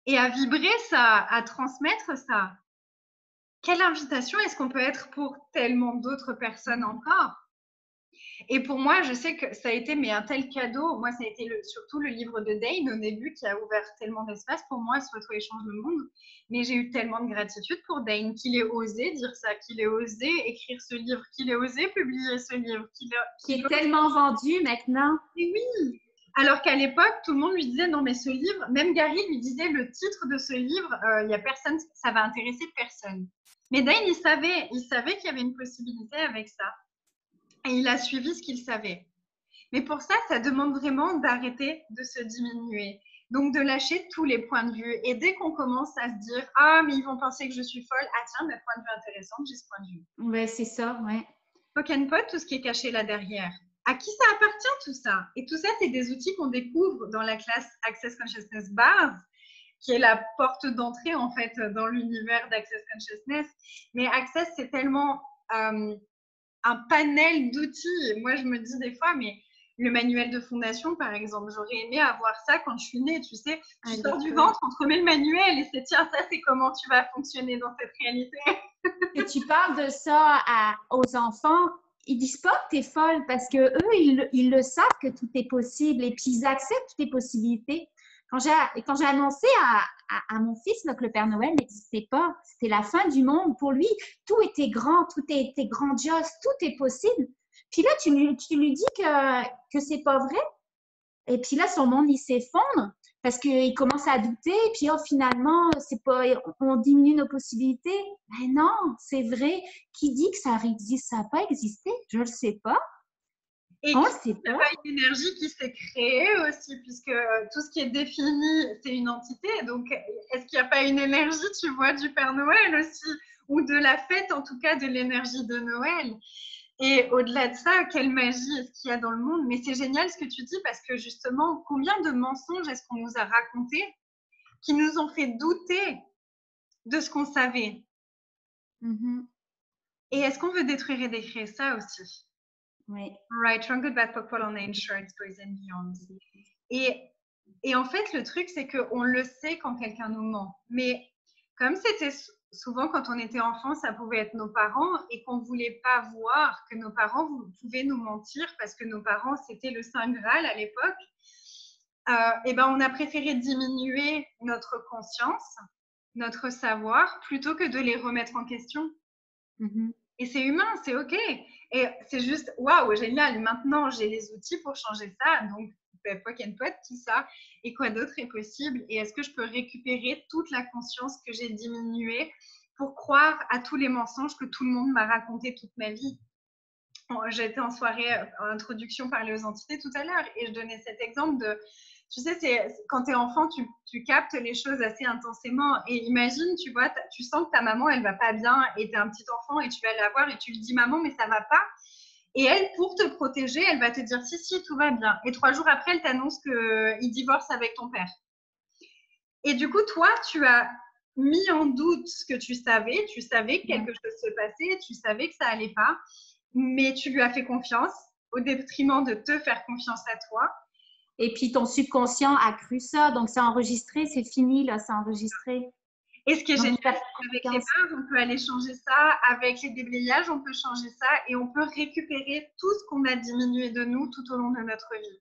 [SPEAKER 1] et à vibrer ça, à transmettre ça, quelle invitation est-ce qu'on peut être pour tellement d'autres personnes encore? Et pour moi, je sais que ça a été mais un tel cadeau. Moi, ça a été surtout le livre de Dane au début qui a ouvert tellement d'espace pour moi sur Toi et change le monde. Mais j'ai eu tellement de gratitude pour Dane qu'il ait osé dire ça, qu'il ait osé écrire ce livre, qu'il ait osé publier ce livre,
[SPEAKER 2] Qui est tellement vendu maintenant.
[SPEAKER 1] Et oui. Alors qu'à l'époque, tout le monde lui disait non mais ce livre, même Gary lui disait le titre de ce livre, il y a personne, ça va intéresser personne. Mais Dane, il savait qu'il y avait une possibilité avec ça. Et il a suivi ce qu'il savait. Mais pour ça, ça demande vraiment d'arrêter de se diminuer. Donc, de lâcher tous les points de vue. Et dès qu'on commence à se dire « Ah, mais ils vont penser que je suis folle. Ah tiens, mais point de vue intéressant, j'ai ce point de vue. »
[SPEAKER 2] Ouais, c'est ça, ouais.
[SPEAKER 1] Pocket Pot, tout ce qui est caché là derrière. À qui ça appartient tout ça? Et tout ça, c'est des outils qu'on découvre dans la classe Access Consciousness Bars, qui est la porte d'entrée en fait dans l'univers d'Access Consciousness. Mais Access, c'est tellement un panel d'outils. Moi, je me dis des fois, mais le manuel de fondation, par exemple, j'aurais aimé avoir ça quand je suis née. Tu sais, tu sors du ventre, on te remet le manuel et c'est tiens, ça, c'est comment tu vas fonctionner dans cette réalité.
[SPEAKER 2] Que tu parles de ça aux enfants, ils disent pas que tu es folle parce que eux, ils le savent que tout est possible et puis ils acceptent toutes les possibilités. Quand j'ai annoncé à mon fils là, que le Père Noël n'existait pas, c'était la fin du monde. Pour lui, tout était grand, tout était grandiose, tout est possible. Puis là, tu lui dis que c'est pas vrai. Et puis là, son monde, il s'effondre parce qu'il commence à douter. Puis oh, finalement, c'est pas, on diminue nos possibilités. Mais non, c'est vrai. Qui dit que ça existe? Ça n'a pas existé. Je ne le sais pas.
[SPEAKER 1] Et
[SPEAKER 2] on
[SPEAKER 1] il
[SPEAKER 2] le sait
[SPEAKER 1] n'y a pas une énergie qui s'est créée aussi, puisque tout ce qui est défini, c'est une entité. Donc, est-ce qu'il n'y a pas une énergie, tu vois, du Père Noël aussi, ou de la fête, en tout cas, de l'énergie de Noël? Et au-delà de ça, quelle magie est-ce qu'il y a dans le monde? Mais c'est génial ce que tu dis, parce que justement, combien de mensonges est-ce qu'on nous a racontés qui nous ont fait douter de ce qu'on savait? Et est-ce qu'on veut détruire et décrire ça aussi?
[SPEAKER 2] Oui.
[SPEAKER 1] Right, wrong, good, bad, purple, on insurance, boys and beyond. Et en fait, le truc, c'est qu'on le sait quand quelqu'un nous ment. Mais comme c'était souvent quand on était enfant, ça pouvait être nos parents et qu'on ne voulait pas voir que nos parents pouvaient nous mentir parce que nos parents, c'était le Saint Graal à l'époque, et ben on a préféré diminuer notre conscience, notre savoir, plutôt que de les remettre en question. Et c'est humain, c'est OK. Et c'est juste, waouh, génial. Maintenant, j'ai les outils pour changer ça. Donc, Pocket Pot, tout ça. Et quoi d'autre est possible? Et est-ce que je peux récupérer toute la conscience que j'ai diminuée pour croire à tous les mensonges que tout le monde m'a raconté toute ma vie? J'étais en soirée introduction parler aux entités tout à l'heure et je donnais cet exemple de, tu sais, quand tu es enfant, tu captes les choses assez intensément. Et imagine, tu vois, tu sens que ta maman, elle va pas bien et tu es un petit enfant et tu vas la voir et tu lui dis, maman, mais ça va pas. Et elle, pour te protéger, elle va te dire, si, tout va bien. Et 3 jours après, elle t'annonce qu'il divorce avec ton père. Et du coup, toi, tu as mis en doute ce que tu savais que quelque chose se passait, tu savais que ça allait pas, mais tu lui as fait confiance au détriment de te faire confiance à toi.
[SPEAKER 2] Et puis ton subconscient a cru ça, donc c'est enregistré, c'est fini, là, c'est enregistré.
[SPEAKER 1] Et ce qui est génial, avec les bases, on peut aller changer ça, avec les déblayages, on peut changer ça et on peut récupérer tout ce qu'on a diminué de nous tout au long de notre vie.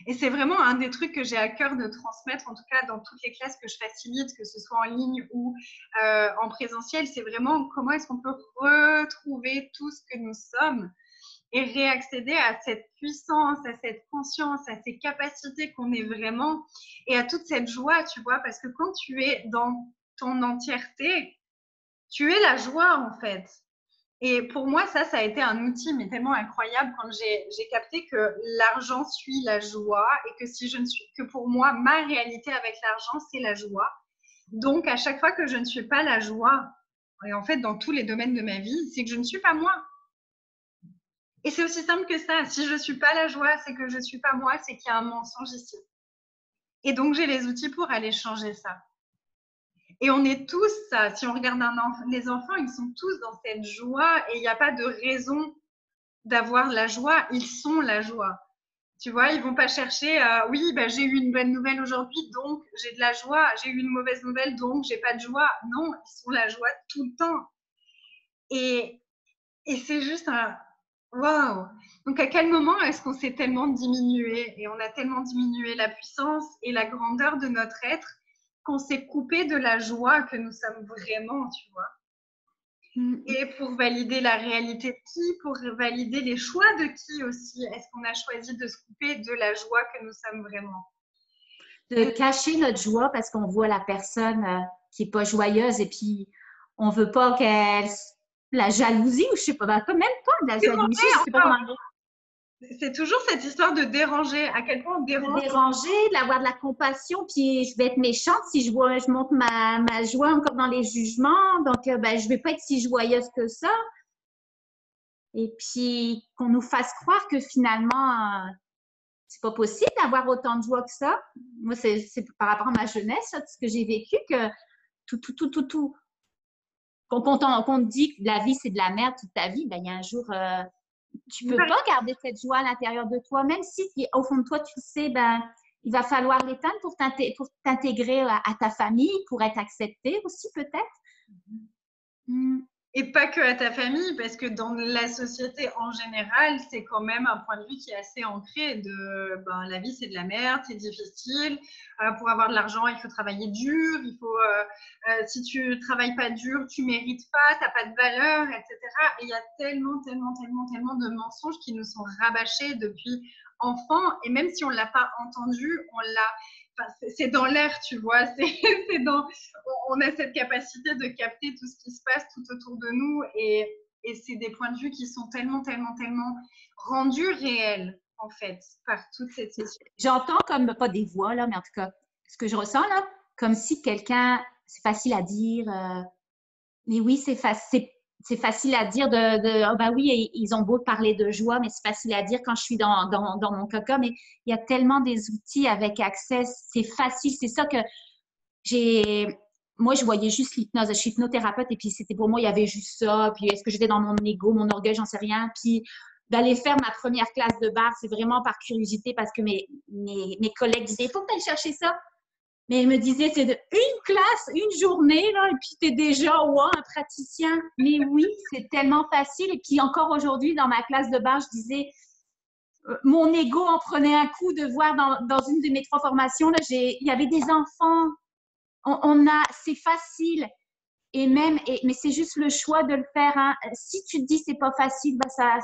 [SPEAKER 1] Et c'est vraiment un des trucs que j'ai à cœur de transmettre, en tout cas dans toutes les classes que je facilite, que ce soit en ligne ou en présentiel, c'est vraiment comment est-ce qu'on peut retrouver tout ce que nous sommes et réaccéder à cette puissance, à cette conscience, à ces capacités qu'on est vraiment et à toute cette joie, tu vois, parce que quand tu es dans ton entièreté, tu es la joie en fait. Et pour moi, ça a été un outil mais tellement incroyable quand j'ai capté que l'argent suit la joie et que si je ne suis que pour moi, ma réalité avec l'argent, c'est la joie. Donc, à chaque fois que je ne suis pas la joie, et en fait, dans tous les domaines de ma vie, c'est que je ne suis pas moi. Et c'est aussi simple que ça. Si je ne suis pas la joie, c'est que je ne suis pas moi, c'est qu'il y a un mensonge ici. Et donc, j'ai les outils pour aller changer ça. Et on est tous ça. Si on regarde les enfants, ils sont tous dans cette joie et il n'y a pas de raison d'avoir la joie. Ils sont la joie. Tu vois, ils vont pas chercher oui, bah, j'ai eu une bonne nouvelle aujourd'hui, donc j'ai de la joie. J'ai eu une mauvaise nouvelle, donc j'ai pas de joie. Non, ils sont la joie tout le temps. Et c'est juste Waouh! Donc, à quel moment est-ce qu'on s'est tellement diminué et on a tellement diminué la puissance et la grandeur de notre être qu'on s'est coupé de la joie que nous sommes vraiment, tu vois? Et pour valider la réalité de qui, pour valider les choix de qui aussi, est-ce qu'on a choisi de se couper de la joie que nous sommes vraiment?
[SPEAKER 2] De cacher notre joie parce qu'on voit la personne qui est pas joyeuse et puis on veut pas qu'elle la jalousie ou je sais pas, ben, même pas de la jalousie, je sais pas comment dire.
[SPEAKER 1] C'est toujours cette histoire de déranger, à quel point on
[SPEAKER 2] De
[SPEAKER 1] dérange.
[SPEAKER 2] déranger, d'avoir de la compassion, puis je vais être méchante si je montre ma joie encore dans les jugements, donc ben, je vais pas être si joyeuse que ça. Et puis qu'on nous fasse croire que finalement, c'est pas possible d'avoir autant de joie que ça. Moi, c'est par rapport à ma jeunesse, là, tout ce que j'ai vécu, que tout. Qu'on te dit que la vie, c'est de la merde toute ta vie, ben, il y a un jour, tu peux pas garder cette joie à l'intérieur de toi, même si au fond de toi, tu sais, ben, il va falloir l'éteindre pour t'intégrer à ta famille, pour être accepté aussi, peut-être.
[SPEAKER 1] Et pas que à ta famille, parce que dans la société en général, c'est quand même un point de vue qui est assez ancré de ben, la vie c'est de la merde, c'est difficile, pour avoir de l'argent il faut travailler dur, il faut si tu travailles pas dur, tu mérites pas, t'as pas de valeur, etc. Et il y a tellement de mensonges qui nous sont rabâchés depuis enfant, et même si on l'a pas entendu, on l'a c'est dans l'air, tu vois. On a cette capacité de capter tout ce qui se passe tout autour de nous et c'est des points de vue qui sont tellement rendus réels, en fait, par toute cette société.
[SPEAKER 2] J'entends comme, pas des voix, là, mais en tout cas, ce que je ressens, là, comme si quelqu'un, c'est facile à dire, mais oui, c'est facile à dire oh ben oui, ils ont beau parler de joie, mais c'est facile à dire quand je suis dans mon caca, mais il y a tellement des outils avec Access, c'est facile, c'est ça que moi, je voyais juste l'hypnose, je suis hypnothérapeute et puis c'était pour moi, il y avait juste ça, puis est-ce que j'étais dans mon ego, mon orgueil, j'en sais rien, puis d'aller faire ma première classe de barre, c'est vraiment par curiosité parce que mes collègues disaient, il faut que tu ailles chercher ça. Mais il me disait, c'est une classe, une journée, là, et puis tu es déjà, wow, un praticien. Mais oui, c'est tellement facile. Et puis encore aujourd'hui, dans ma classe de bar, je disais, mon ego en prenait un coup de voir dans une de mes 3 formations, là, il y avait des enfants. C'est facile. Mais c'est juste le choix de le faire. Hein. Si tu te dis c'est pas facile, ça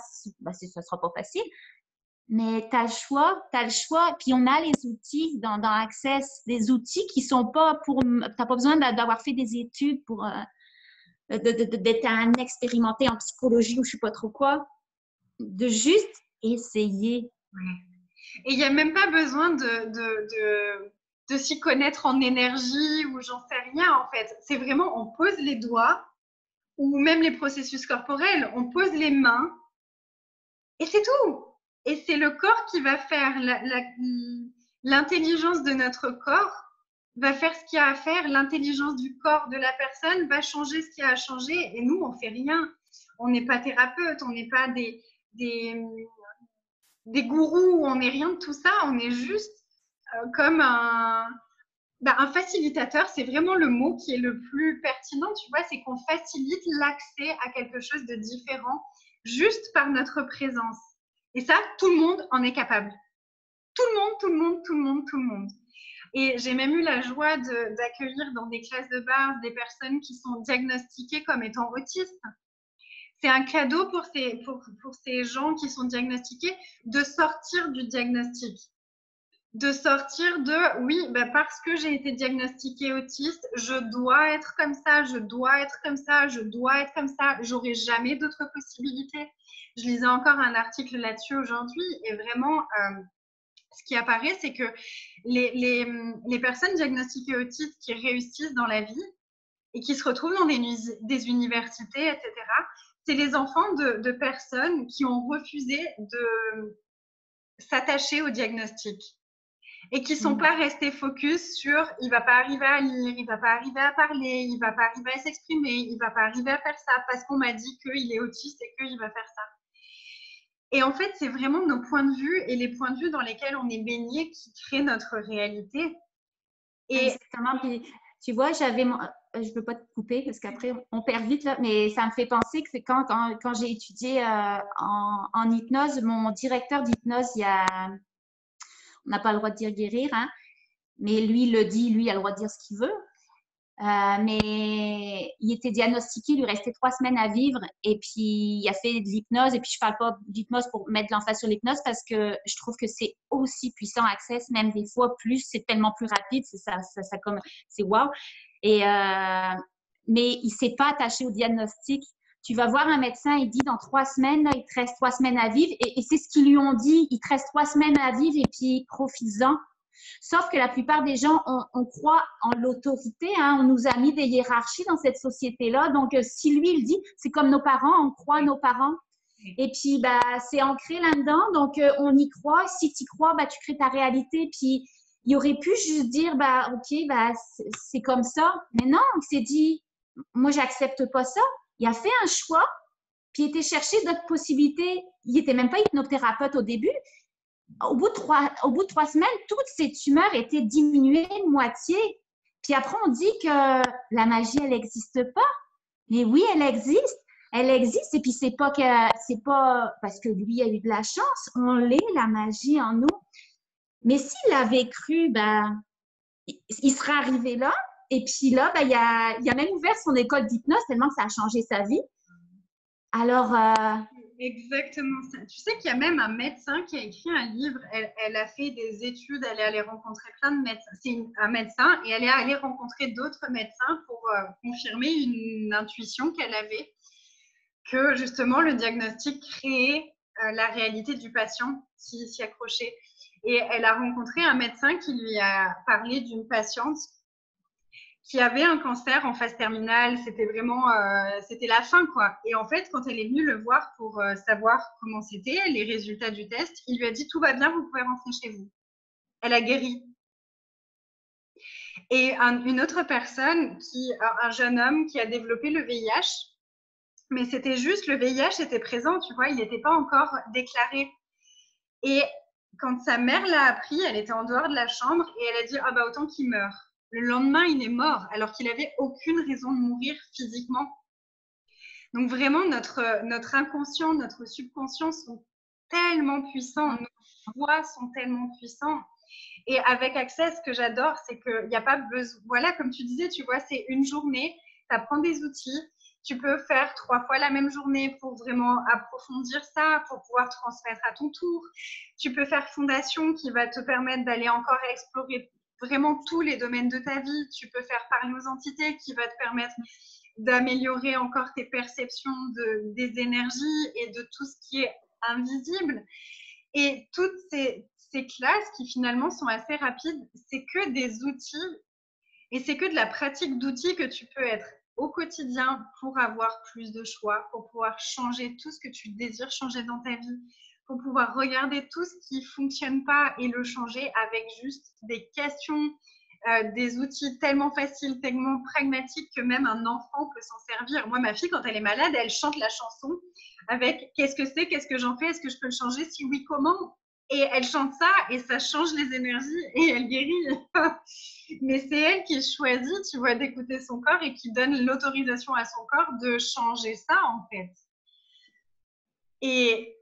[SPEAKER 2] sera pas facile. Mais tu as le choix. Puis on a les outils dans Access, des outils qui sont pas pour. Tu n'as pas besoin d'avoir fait des études pour d'être un expérimenté en psychologie ou je sais pas trop quoi. De juste essayer.
[SPEAKER 1] Et il n'y a même pas besoin de s'y connaître en énergie ou j'en sais rien en fait. C'est vraiment, on pose les doigts ou même les processus corporels, on pose les mains et c'est tout. Et c'est le corps qui va faire, l'intelligence de notre corps va faire ce qu'il y a à faire, l'intelligence du corps de la personne va changer ce qu'il y a à changer et nous, on fait rien. On n'est pas thérapeute, on n'est pas des gourous, on n'est rien de tout ça, on est juste comme un facilitateur, c'est vraiment le mot qui est le plus pertinent, tu vois, c'est qu'on facilite l'accès à quelque chose de différent juste par notre présence. Et ça, tout le monde en est capable. Tout le monde. Et j'ai même eu la joie d'accueillir dans des classes de base des personnes qui sont diagnostiquées comme étant autistes. C'est un cadeau pour ces gens qui sont diagnostiqués de sortir du diagnostic. De sortir de oui, parce que j'ai été diagnostiquée autiste, je dois être comme ça, je dois être comme ça, je dois être comme ça, j'aurai jamais d'autres possibilités. Je lisais encore un article là-dessus aujourd'hui et vraiment, ce qui apparaît, c'est que les personnes diagnostiquées autistes qui réussissent dans la vie et qui se retrouvent dans des universités, etc., c'est les enfants de personnes qui ont refusé de s'attacher au diagnostic et qui ne sont pas restés focus sur il ne va pas arriver à lire, il ne va pas arriver à parler, il ne va pas arriver à s'exprimer, il ne va pas arriver à faire ça parce qu'on m'a dit qu'il est autiste et qu'il va faire ça. Et en fait, c'est vraiment nos points de vue et les points de vue dans lesquels on est baigné qui créent notre réalité.
[SPEAKER 2] Et exactement. Puis, tu vois, je ne veux pas te couper parce qu'après, on perd vite, là, mais ça me fait penser que c'est quand j'ai étudié en hypnose, mon directeur d'hypnose, on n'a pas le droit de dire guérir, hein, mais lui, il le dit, lui, il a le droit de dire ce qu'il veut. Mais il était diagnostiqué, il lui restait 3 semaines à vivre et puis il a fait de l'hypnose. Et puis je parle pas d'hypnose pour mettre l'emphase sur l'hypnose parce que je trouve que c'est aussi puissant, Access, même des fois plus, c'est tellement plus rapide, c'est wow. Mais il s'est pas attaché au diagnostic. Tu vas voir un médecin, il dit dans 3 semaines, là, il te reste 3 semaines à vivre et c'est ce qu'ils lui ont dit, il te reste 3 semaines à vivre et puis profites-en. Sauf que la plupart des gens, on croit en l'autorité, hein, on nous a mis des hiérarchies dans cette société-là. Donc, si lui, il dit, c'est comme nos parents, on croit à nos parents. Et puis, bah, c'est ancré là-dedans, donc on y croit. Si tu y crois, bah, tu crées ta réalité. Puis, il aurait pu juste dire, bah, OK, bah, c'est comme ça. Mais non, il s'est dit, moi, j'accepte pas ça. Il a fait un choix, puis il était chercher d'autres possibilités. Il n'était même pas hypnothérapeute au début. Au bout de 3 semaines, toutes ces tumeurs étaient diminuées de moitié. Puis après, on dit que la magie, elle n'existe pas. Mais oui, elle existe. Elle existe. Et puis, c'est pas parce que lui a eu de la chance. On l'est, la magie en nous. Mais s'il avait cru, ben, il serait arrivé là. Et puis là, ben, il a même ouvert son école d'hypnose tellement que ça a changé sa vie. Alors,
[SPEAKER 1] exactement ça. Tu sais qu'il y a même un médecin qui a écrit un livre. Elle a fait des études, elle est allée rencontrer plein de médecins. C'est un médecin et elle est allée rencontrer d'autres médecins pour confirmer une intuition qu'elle avait, que justement le diagnostic créait la réalité du patient s'y accrochait. Et elle a rencontré un médecin qui lui a parlé d'une patiente qui avait un cancer en phase terminale. C'était vraiment, c'était la fin, quoi. Et en fait, quand elle est venue le voir pour savoir comment c'était, les résultats du test, il lui a dit, tout va bien, vous pouvez rentrer chez vous. Elle a guéri. Et une autre personne, un jeune homme qui a développé le VIH, mais c'était juste, le VIH était présent, tu vois, il n'était pas encore déclaré. Et quand sa mère l'a appris, elle était en dehors de la chambre et elle a dit, ah bah autant qu'il meure. Le lendemain, il est mort, alors qu'il n'avait aucune raison de mourir physiquement. Donc vraiment, notre inconscient, notre subconscient sont tellement puissants, nos choix sont tellement puissants. Et avec Access, ce que j'adore, c'est qu'il n'y a pas besoin, voilà, comme tu disais, tu vois, c'est une journée, tu apprends des outils, tu peux faire 3 fois la même journée pour vraiment approfondir ça, pour pouvoir transmettre à ton tour. Tu peux faire Fondation qui va te permettre d'aller encore explorer vraiment tous les domaines de ta vie. Tu peux faire Parler aux entités qui va te permettre d'améliorer encore tes perceptions des énergies et de tout ce qui est invisible. Et toutes ces classes qui finalement sont assez rapides, c'est que des outils et c'est que de la pratique d'outils que tu peux être au quotidien pour avoir plus de choix, pour pouvoir changer tout ce que tu désires changer dans ta vie, pour pouvoir regarder tout ce qui ne fonctionne pas et le changer avec juste des questions, des outils tellement faciles, tellement pragmatiques que même un enfant peut s'en servir. Moi, ma fille, quand elle est malade, elle chante la chanson avec « Qu'est-ce que c'est? Qu'est-ce que j'en fais? Est-ce que je peux le changer? Si oui, comment ?» Et elle chante ça et ça change les énergies et elle guérit. Mais c'est elle qui choisit, tu vois, d'écouter son corps et qui donne l'autorisation à son corps de changer ça, en fait. Et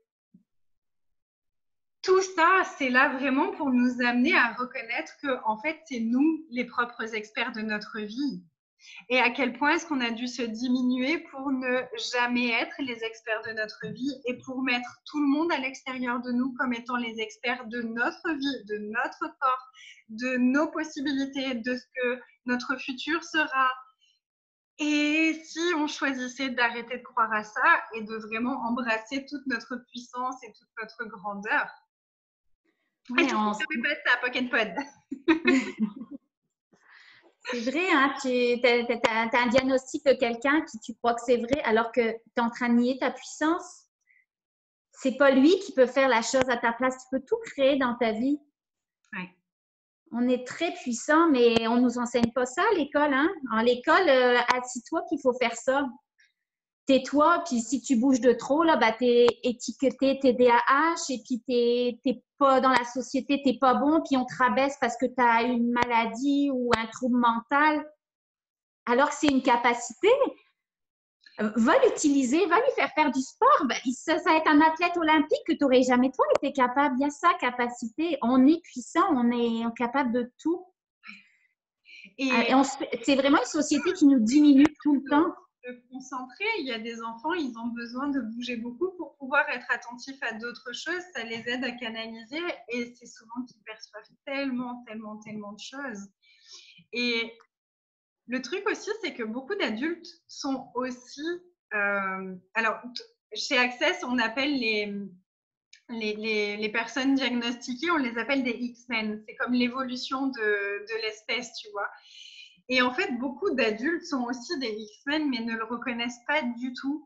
[SPEAKER 1] tout ça, c'est là vraiment pour nous amener à reconnaître que, en fait, c'est nous les propres experts de notre vie. Et à quel point est-ce qu'on a dû se diminuer pour ne jamais être les experts de notre vie et pour mettre tout le monde à l'extérieur de nous comme étant les experts de notre vie, de notre corps, de nos possibilités, de ce que notre futur sera. Et si on choisissait d'arrêter de croire à ça et de vraiment embrasser toute notre puissance et toute notre grandeur. Ouais, et tu ne savais pas ça, Pocket Pod.
[SPEAKER 2] C'est vrai, hein, tu as un diagnostic de quelqu'un qui tu crois que c'est vrai alors que tu es en train de nier ta puissance. C'est pas lui qui peut faire la chose à ta place. Tu peux tout créer dans ta vie.
[SPEAKER 1] Ouais.
[SPEAKER 2] On est très puissant, mais on nous enseigne pas ça à l'école. Hein? En l'école, assis-toi qu'il faut faire ça. Tais-toi, puis si tu bouges de trop, là, bah, t'es étiqueté TDAH et puis t'es pas dans la société, t'es pas bon, puis on te rabaisse parce que tu as une maladie ou un trouble mental. alors que c'est une capacité, va l'utiliser, va lui faire du sport. Ben, ça va être un athlète olympique que tu n'aurais jamais toi été capable. Il y a sa capacité. On est puissant, on est capable de tout.
[SPEAKER 1] Et
[SPEAKER 2] C'est vraiment une société qui nous diminue tout le temps.
[SPEAKER 1] de concentrer, il y a des enfants, ils ont besoin de bouger beaucoup pour pouvoir être attentifs à d'autres choses, ça les aide à canaliser et c'est souvent qu'ils perçoivent tellement de choses. Et le truc aussi, c'est que beaucoup d'adultes sont aussi, alors chez Access, on appelle les personnes diagnostiquées, on les appelle des X-Men, c'est comme l'évolution de l'espèce, tu vois. Et en fait, beaucoup d'adultes sont aussi des X-Men, mais ne le reconnaissent pas du tout.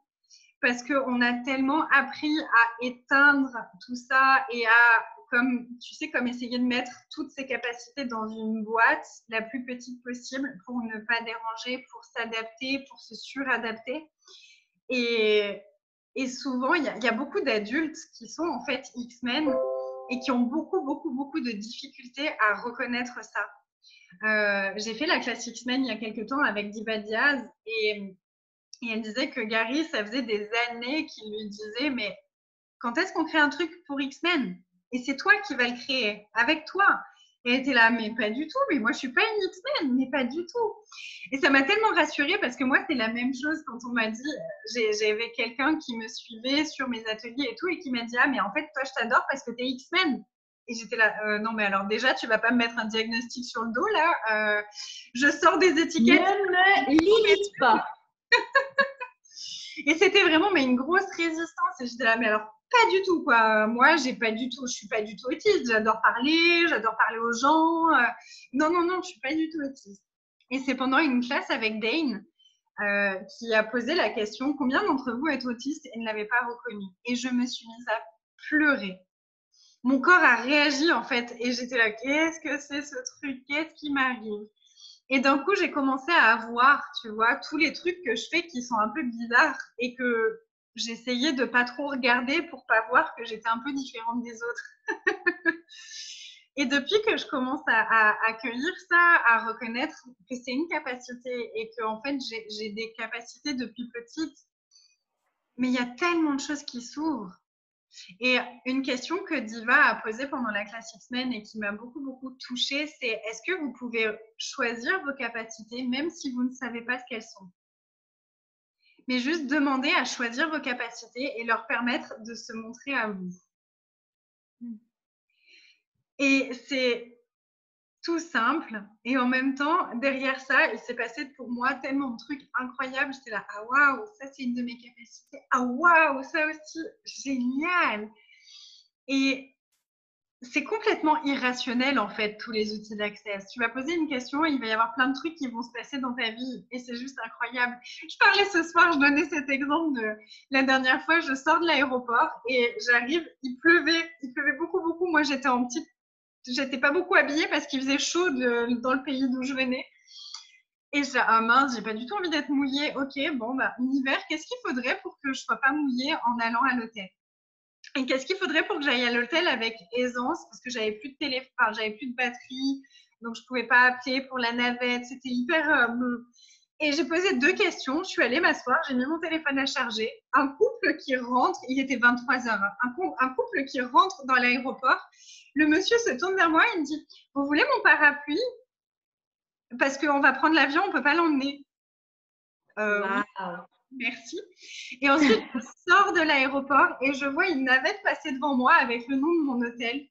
[SPEAKER 1] Parce qu'on a tellement appris à éteindre tout ça et à, comme tu sais, comme essayer de mettre toutes ces capacités dans une boîte la plus petite possible pour ne pas déranger, pour s'adapter, pour se suradapter. Et souvent, il y a beaucoup d'adultes qui sont en fait X-Men et qui ont beaucoup de difficultés à reconnaître ça. J'ai fait la classe X-Men il y a quelques temps avec Diva Diaz et elle disait que Gary, ça faisait des années qu'il lui disait mais quand est-ce qu'on crée un truc pour X-Men? Et c'est toi qui vas le créer, avec toi. Et elle était là, mais pas du tout, mais moi je suis pas une X-Men, mais pas du tout. Et ça m'a tellement rassurée parce que moi c'est la même chose quand on m'a dit, j'avais quelqu'un qui me suivait sur mes ateliers et tout et qui m'a dit, ah mais en fait toi je t'adore parce que t'es X-Men. Et j'étais là, non mais alors déjà tu vas pas me mettre un diagnostic sur le dos là, je sors des étiquettes.
[SPEAKER 2] Ne me limite pas.
[SPEAKER 1] Et c'était vraiment mais une grosse résistance. Et j'étais là, mais alors pas du tout quoi. Moi, je suis pas du tout autiste. J'adore parler aux gens. Non, je suis pas du tout autiste. Et c'est pendant une classe avec Dane qui a posé la question combien d'entre vous êtes autistes et ne l'avez pas reconnu. Et je me suis mise à pleurer. Mon corps a réagi en fait. Et j'étais là, qu'est-ce que c'est ce truc? Qu'est-ce qui m'arrive? Et d'un coup, j'ai commencé à voir, tu vois, tous les trucs que je fais qui sont un peu bizarres et que j'essayais de pas trop regarder pour pas voir que j'étais un peu différente des autres. Et depuis que je commence à accueillir ça, à reconnaître que c'est une capacité et que en fait j'ai des capacités depuis petite, mais il y a tellement de choses qui s'ouvrent. Et une question que Diva a posée pendant la classe X-Men et qui m'a beaucoup touchée, c'est est-ce que vous pouvez choisir vos capacités même si vous ne savez pas ce qu'elles sont? Mais juste demander à choisir vos capacités et leur permettre de se montrer à vous. Et c'est tout simple. Et en même temps, derrière ça, il s'est passé pour moi tellement de trucs incroyables. J'étais là, ah waouh, ça c'est une de mes capacités. Ah waouh, ça aussi, génial. Et c'est complètement irrationnel en fait, tous les outils d'accès. Tu vas poser une question, il va y avoir plein de trucs qui vont se passer dans ta vie et c'est juste incroyable. Je parlais ce soir, je donnais cet exemple de la dernière fois, je sors de l'aéroport et j'arrive, il pleuvait beaucoup. Moi j'étais pas beaucoup habillée parce qu'il faisait chaud dans le pays d'où je venais. Et j'ai ah mince, j'ai pas du tout envie d'être mouillée. Ok, bon bah hiver, qu'est-ce qu'il faudrait pour que je sois pas mouillée en allant à l'hôtel? Et qu'est-ce qu'il faudrait pour que j'aille à l'hôtel avec aisance? Parce que j'avais plus de téléphone, enfin, j'avais plus de batterie, donc je pouvais pas appeler pour la navette. C'était hyper. Et j'ai posé 2 questions. Je suis allée m'asseoir, j'ai mis mon téléphone à charger. Un couple qui rentre, il était 23h. Un couple qui rentre dans l'aéroport. Le monsieur se tourne vers moi, il me dit vous voulez mon parapluie? Parce qu'on va prendre l'avion, on peut pas l'emmener.
[SPEAKER 2] Wow.
[SPEAKER 1] Oui. Merci. Et ensuite, je sors de l'aéroport et je vois une navette passer devant moi avec le nom de mon hôtel.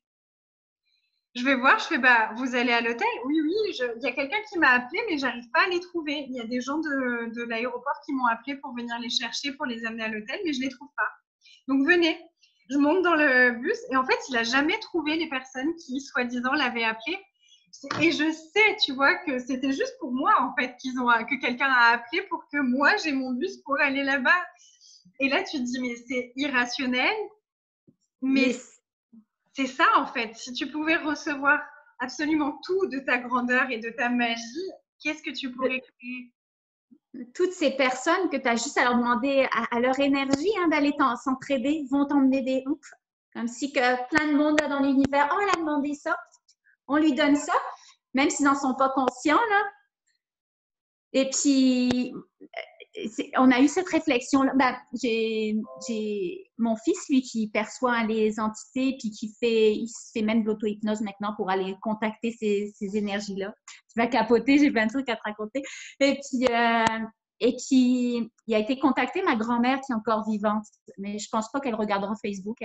[SPEAKER 1] Je vais voir, je fais bah vous allez à l'hôtel? Oui, il y a quelqu'un qui m'a appelé, mais j'arrive pas à les trouver. Il y a des gens de l'aéroport qui m'ont appelé pour venir les chercher, pour les amener à l'hôtel, mais je les trouve pas. Donc venez. Je monte dans le bus et en fait, il a jamais trouvé les personnes qui, soi-disant, l'avaient appelé. Et je sais, tu vois, que c'était juste pour moi, en fait, que quelqu'un a appelé pour que moi, j'ai mon bus pour aller là-bas. Et là, tu te dis, mais c'est irrationnel. Mais c'est ça, en fait. Si tu pouvais recevoir absolument tout de ta grandeur et de ta magie, qu'est-ce que tu pourrais créer?
[SPEAKER 2] Toutes ces personnes que tu as juste à leur demander à leur énergie d'aller s'entraider vont t'emmener des ouf. Comme si que plein de monde là, dans l'univers, oh, elle a demandé ça, on lui donne ça, même s'ils n'en sont pas conscients. Là. Et puis, on a eu cette réflexion-là. Ben, j'ai mon fils, lui, qui perçoit les entités, puis il se fait même de l'auto-hypnose maintenant pour aller contacter ces énergies-là. Tu vas capoter, j'ai plein de trucs à te raconter. Et puis, il a été contacté, ma grand-mère qui est encore vivante, mais je pense pas qu'elle regardera Facebook.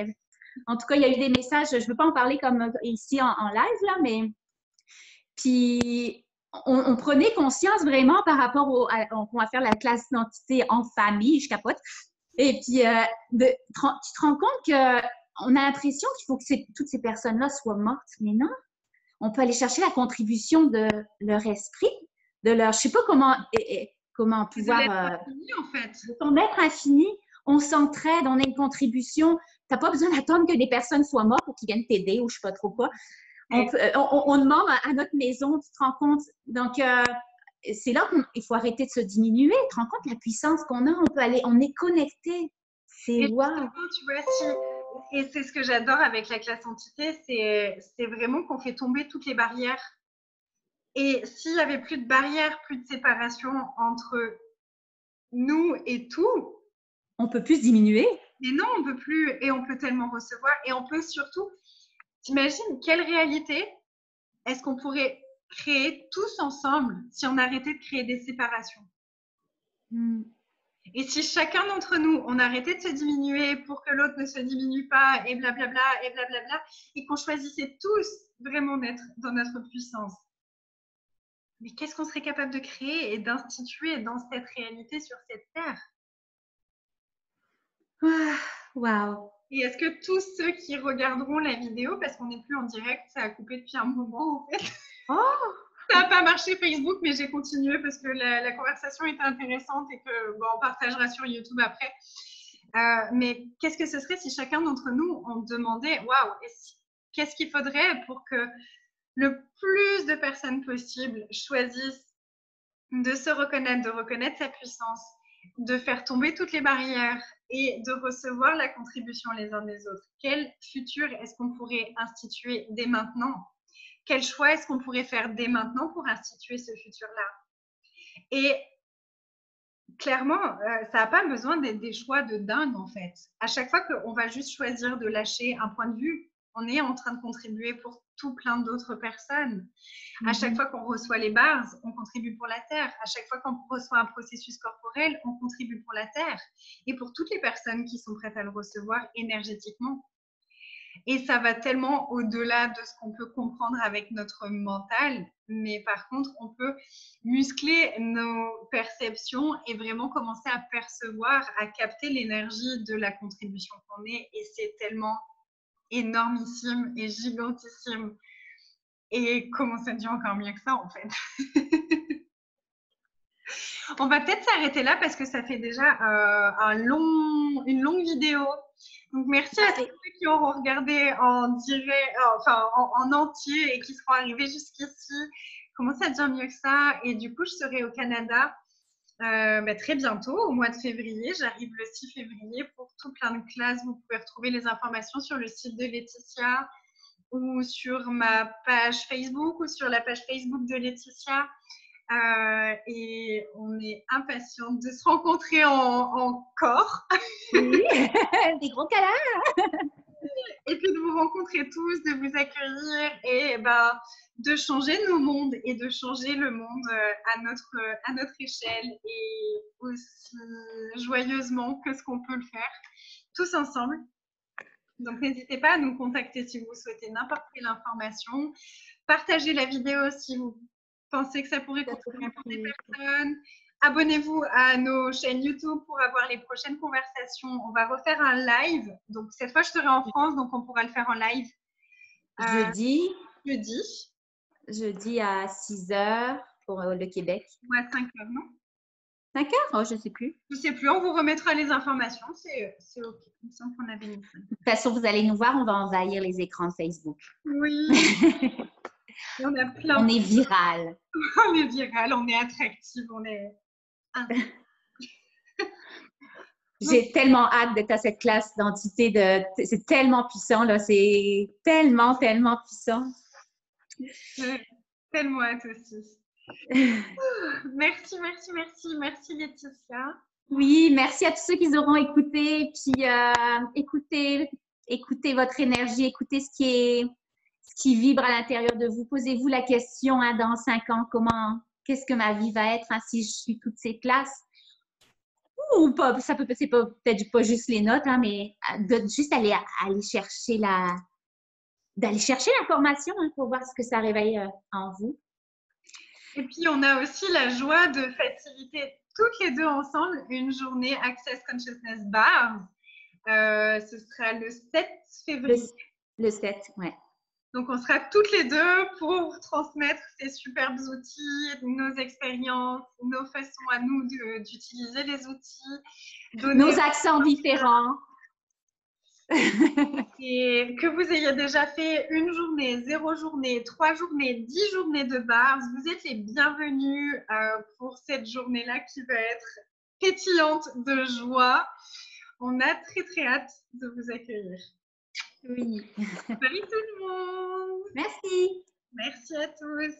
[SPEAKER 2] En tout cas, il y a eu des messages, je ne veux pas en parler comme ici en live, là, mais puis on prenait conscience vraiment par rapport on va faire la classe d'identité en famille, je capote. Et puis, tu te rends compte qu'on a l'impression qu'il faut que toutes ces personnes-là soient mortes, mais non. On peut aller chercher la contribution de leur esprit, de leur, je sais pas comment pouvoir…
[SPEAKER 1] De l'être infini, en fait.
[SPEAKER 2] De ton être infini, on s'entraide, on a une contribution. Tu n'as pas besoin d'attendre que des personnes soient mortes pour qu'ils viennent t'aider ou je ne sais pas trop quoi. On demande à notre maison, tu te rends compte. Donc, c'est là qu'il faut arrêter de se diminuer. Tu te rends compte de la puissance qu'on a. On est connecté. C'est wow.
[SPEAKER 1] Tu vois, et c'est ce que j'adore avec la classe entité, c'est vraiment qu'on fait tomber toutes les barrières. Et s'il n'y avait plus de barrières, plus de séparation entre nous et tout,
[SPEAKER 2] on peut plus diminuer.
[SPEAKER 1] Mais non, on peut plus, et on peut tellement recevoir, et on peut surtout, t'imagines quelle réalité est-ce qu'on pourrait créer tous ensemble si on arrêtait de créer des séparations? Et si chacun d'entre nous, on arrêtait de se diminuer pour que l'autre ne se diminue pas, et blablabla, et qu'on choisissait tous vraiment d'être dans notre puissance. Mais qu'est-ce qu'on serait capable de créer et d'instituer dans cette réalité sur cette terre?
[SPEAKER 2] Wow.
[SPEAKER 1] Et est-ce que tous ceux qui regarderont la vidéo, parce qu'on n'est plus en direct, ça a coupé depuis un moment en fait.
[SPEAKER 2] Oh.
[SPEAKER 1] Ça n'a pas marché Facebook, mais j'ai continué parce que la conversation était intéressante et que on partagera sur YouTube après. Mais qu'est-ce que ce serait si chacun d'entre nous, on demandait, waouh, qu'est-ce qu'il faudrait pour que le plus de personnes possible choisissent de se reconnaître, de reconnaître sa puissance, de faire tomber toutes les barrières et de recevoir la contribution les uns des autres. Quel futur est-ce qu'on pourrait instituer dès maintenant? Quel choix est-ce qu'on pourrait faire dès maintenant pour instituer ce futur-là? Et clairement, ça n'a pas besoin d'être des choix de dingue en fait. À chaque fois qu'on va juste choisir de lâcher un point de vue, on est en train de contribuer pour tout plein d'autres personnes. À chaque fois qu'on reçoit les bars, on contribue pour la Terre. À chaque fois qu'on reçoit un processus corporel, on contribue pour la Terre. Et pour toutes les personnes qui sont prêtes à le recevoir énergétiquement. Et ça va tellement au-delà de ce qu'on peut comprendre avec notre mental. Mais par contre, on peut muscler nos perceptions et vraiment commencer à percevoir, à capter l'énergie de la contribution qu'on est. Et c'est tellement énormissime et gigantissime. Et comment ça devient encore mieux que ça, en fait. On va peut-être s'arrêter là parce que ça fait déjà une longue vidéo. Donc, merci à tous ceux qui auront regardé en direct, en entier et qui seront arrivés jusqu'ici. Comment ça devient mieux que ça? Et du coup, je serai au Canada très bientôt, au mois de février. J'arrive le 6 février pour tout plein de classes. Vous pouvez retrouver les informations sur le site de Laetitia ou sur ma page Facebook ou sur la page Facebook de Laetitia. Et on est impatiente de se rencontrer en corps.
[SPEAKER 2] Oui, des gros câlins.
[SPEAKER 1] Et puis de vous rencontrer tous, de vous accueillir et de changer nos mondes et de changer le monde à notre échelle et aussi joyeusement que ce qu'on peut le faire tous ensemble. Donc, n'hésitez pas à nous contacter si vous souhaitez n'importe quelle information. Partagez la vidéo si vous pensez que ça pourrait contribuer pour des personnes. Abonnez-vous à nos chaînes YouTube pour avoir les prochaines conversations. On va refaire un live. Donc, cette fois, je serai en France, donc on pourra le faire en live.
[SPEAKER 2] Jeudi à 6h pour le Québec.
[SPEAKER 1] Ou à 5h, non?
[SPEAKER 2] 5h? Oh, je ne sais plus.
[SPEAKER 1] Je ne sais plus, on vous remettra les informations. C'est OK. Il me semble qu'on avait mis ça.
[SPEAKER 2] De toute façon, vous allez nous voir, on va envahir les écrans Facebook.
[SPEAKER 1] Oui. On a plein.
[SPEAKER 2] On est viral.
[SPEAKER 1] On est viral, on est attractive, on est…
[SPEAKER 2] J'ai tellement hâte d'être à cette classe d'entité. C'est tellement puissant, là. C'est tellement, tellement puissant.
[SPEAKER 1] Tellement hâte aussi. Merci, merci, merci, merci Laetitia.
[SPEAKER 2] Oui, merci à tous ceux qui auront écouté, puis écoutez votre énergie, écoutez ce qui vibre à l'intérieur de vous. Posez-vous la question hein, dans 5 ans, qu'est-ce que ma vie va être hein, si je suis toutes ces classes ou pas. Ça peut, c'est pas peut-être pas juste les notes, hein, mais juste aller chercher d'aller chercher l'information hein, pour voir ce que ça réveille en vous.
[SPEAKER 1] Et puis, on a aussi la joie de faciliter toutes les deux ensemble une journée Access Consciousness Bar. Ce sera le 7 février.
[SPEAKER 2] Le 7, ouais.
[SPEAKER 1] Donc, on sera toutes les deux pour transmettre ces superbes outils, nos expériences, nos façons à nous d'utiliser les outils.
[SPEAKER 2] Nos accents différents.
[SPEAKER 1] Et que vous ayez déjà fait une journée, 0 journée, 3 journées, 10 journées de bars, vous êtes les bienvenus pour cette journée-là qui va être pétillante de joie. On a très très hâte de vous accueillir.
[SPEAKER 2] Oui.
[SPEAKER 1] Salut tout le monde!
[SPEAKER 2] Merci.
[SPEAKER 1] Merci à tous!